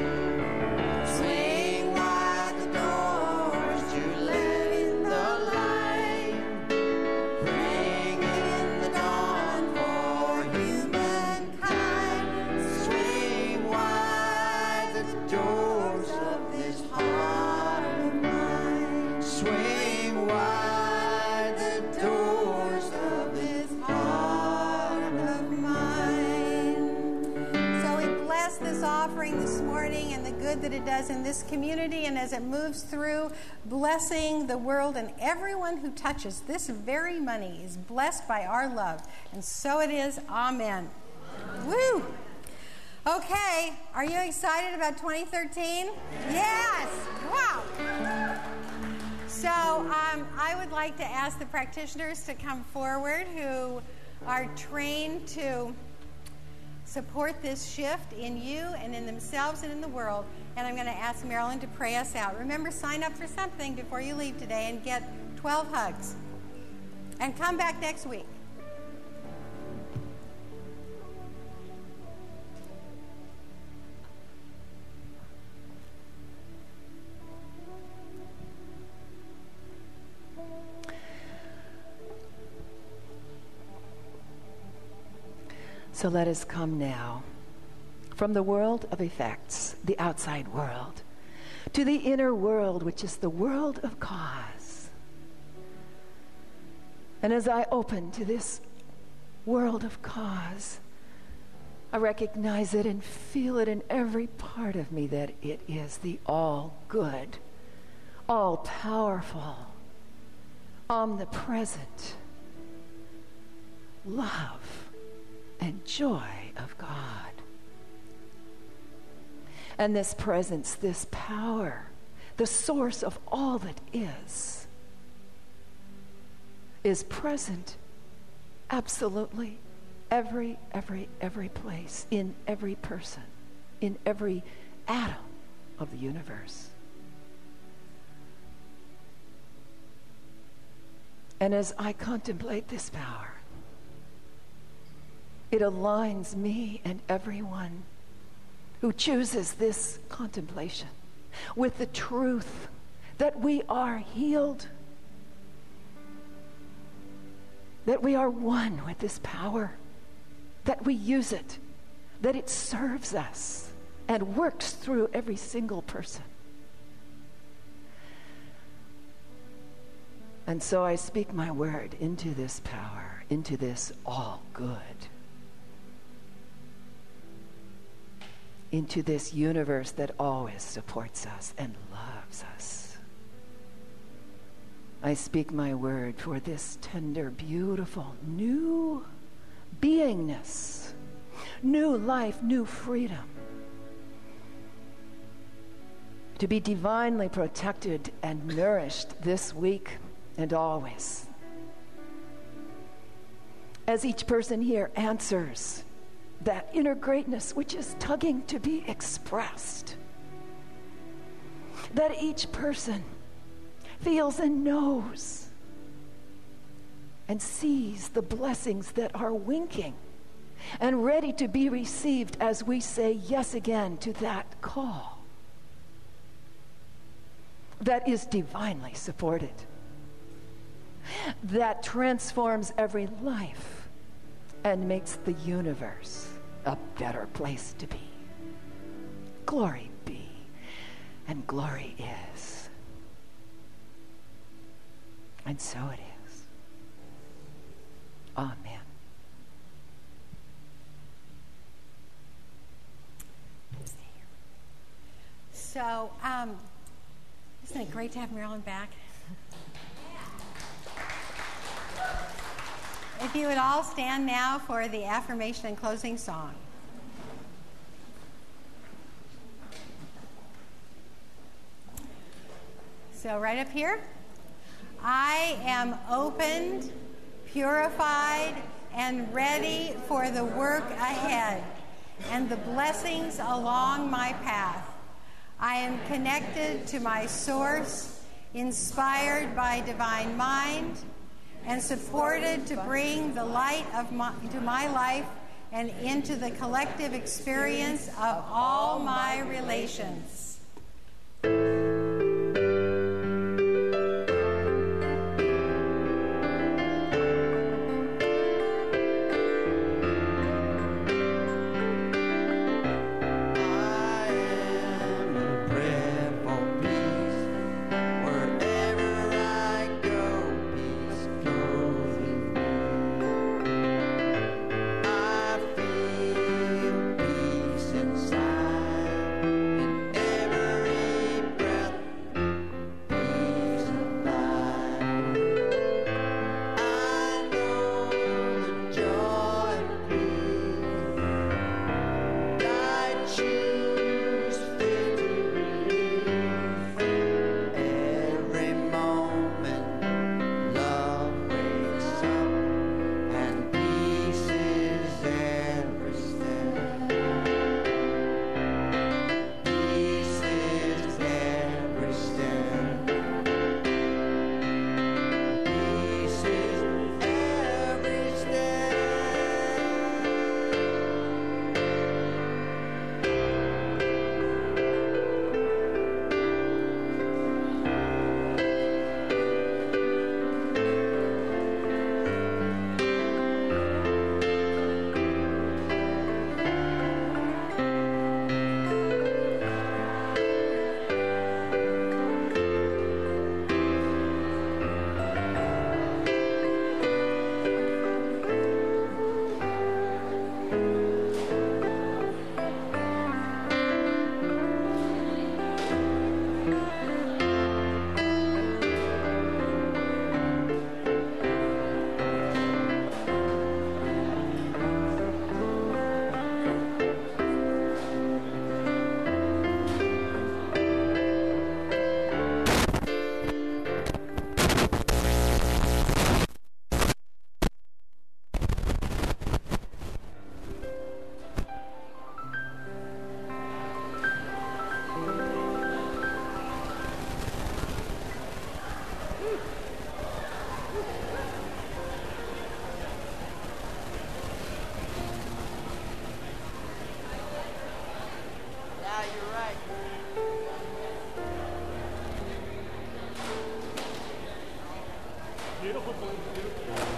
Swing wide the doors to let in the light. Bring in the dawn for humankind. Swing wide the doors of this heart of mine. Swing wide the doors of this heart of mine.
So we bless this offering this morning and the good that it does in this community, and as it moves through, blessing the world, and everyone who touches this very money is blessed by our love. And so it is. Amen. Woo! Okay, are you excited about 2013? Yes! Wow! So I would like to ask the practitioners to come forward who are trained to support this shift in you and in themselves and in the world. And I'm going to ask Marilyn to pray us out. Remember, sign up for something before you leave today and get 12 hugs. And come back next week.
So let us come now from the world of effects, the outside world, to the inner world, which is the world of cause. And as I open to this world of cause, I recognize it and feel it in every part of me that it is the all-good, all-powerful, omnipresent love and joy of God. And this presence, this power, the source of all that is present absolutely every place, in every person, in every atom of the universe. And as I contemplate this power, it aligns me and everyone who chooses this contemplation with the truth that we are healed, that we are one with this power, that we use it, that it serves us and works through every single person. And so I speak my word into this power, into this all good, into this universe that always supports us and loves us. I speak my word for this tender, beautiful, new beingness, new life, new freedom, to be divinely protected and nourished this week and always. As each person here answers that inner greatness which is tugging to be expressed, that each person feels and knows and sees the blessings that are winking and ready to be received as we say yes again to that call that is divinely supported, that transforms every life and makes the universe a better place to be. Glory be, and glory is. And so it is. Amen.
So, isn't it great to have Marilyn back? If you would all stand now for the affirmation and closing song. So right up here, I am opened, purified, and ready for the work ahead and the blessings along my path. I am connected to my source, inspired by divine mind, and supported to bring the light to my life and into the collective experience of all my relations.
Inside in
right.
Beautiful, beautiful.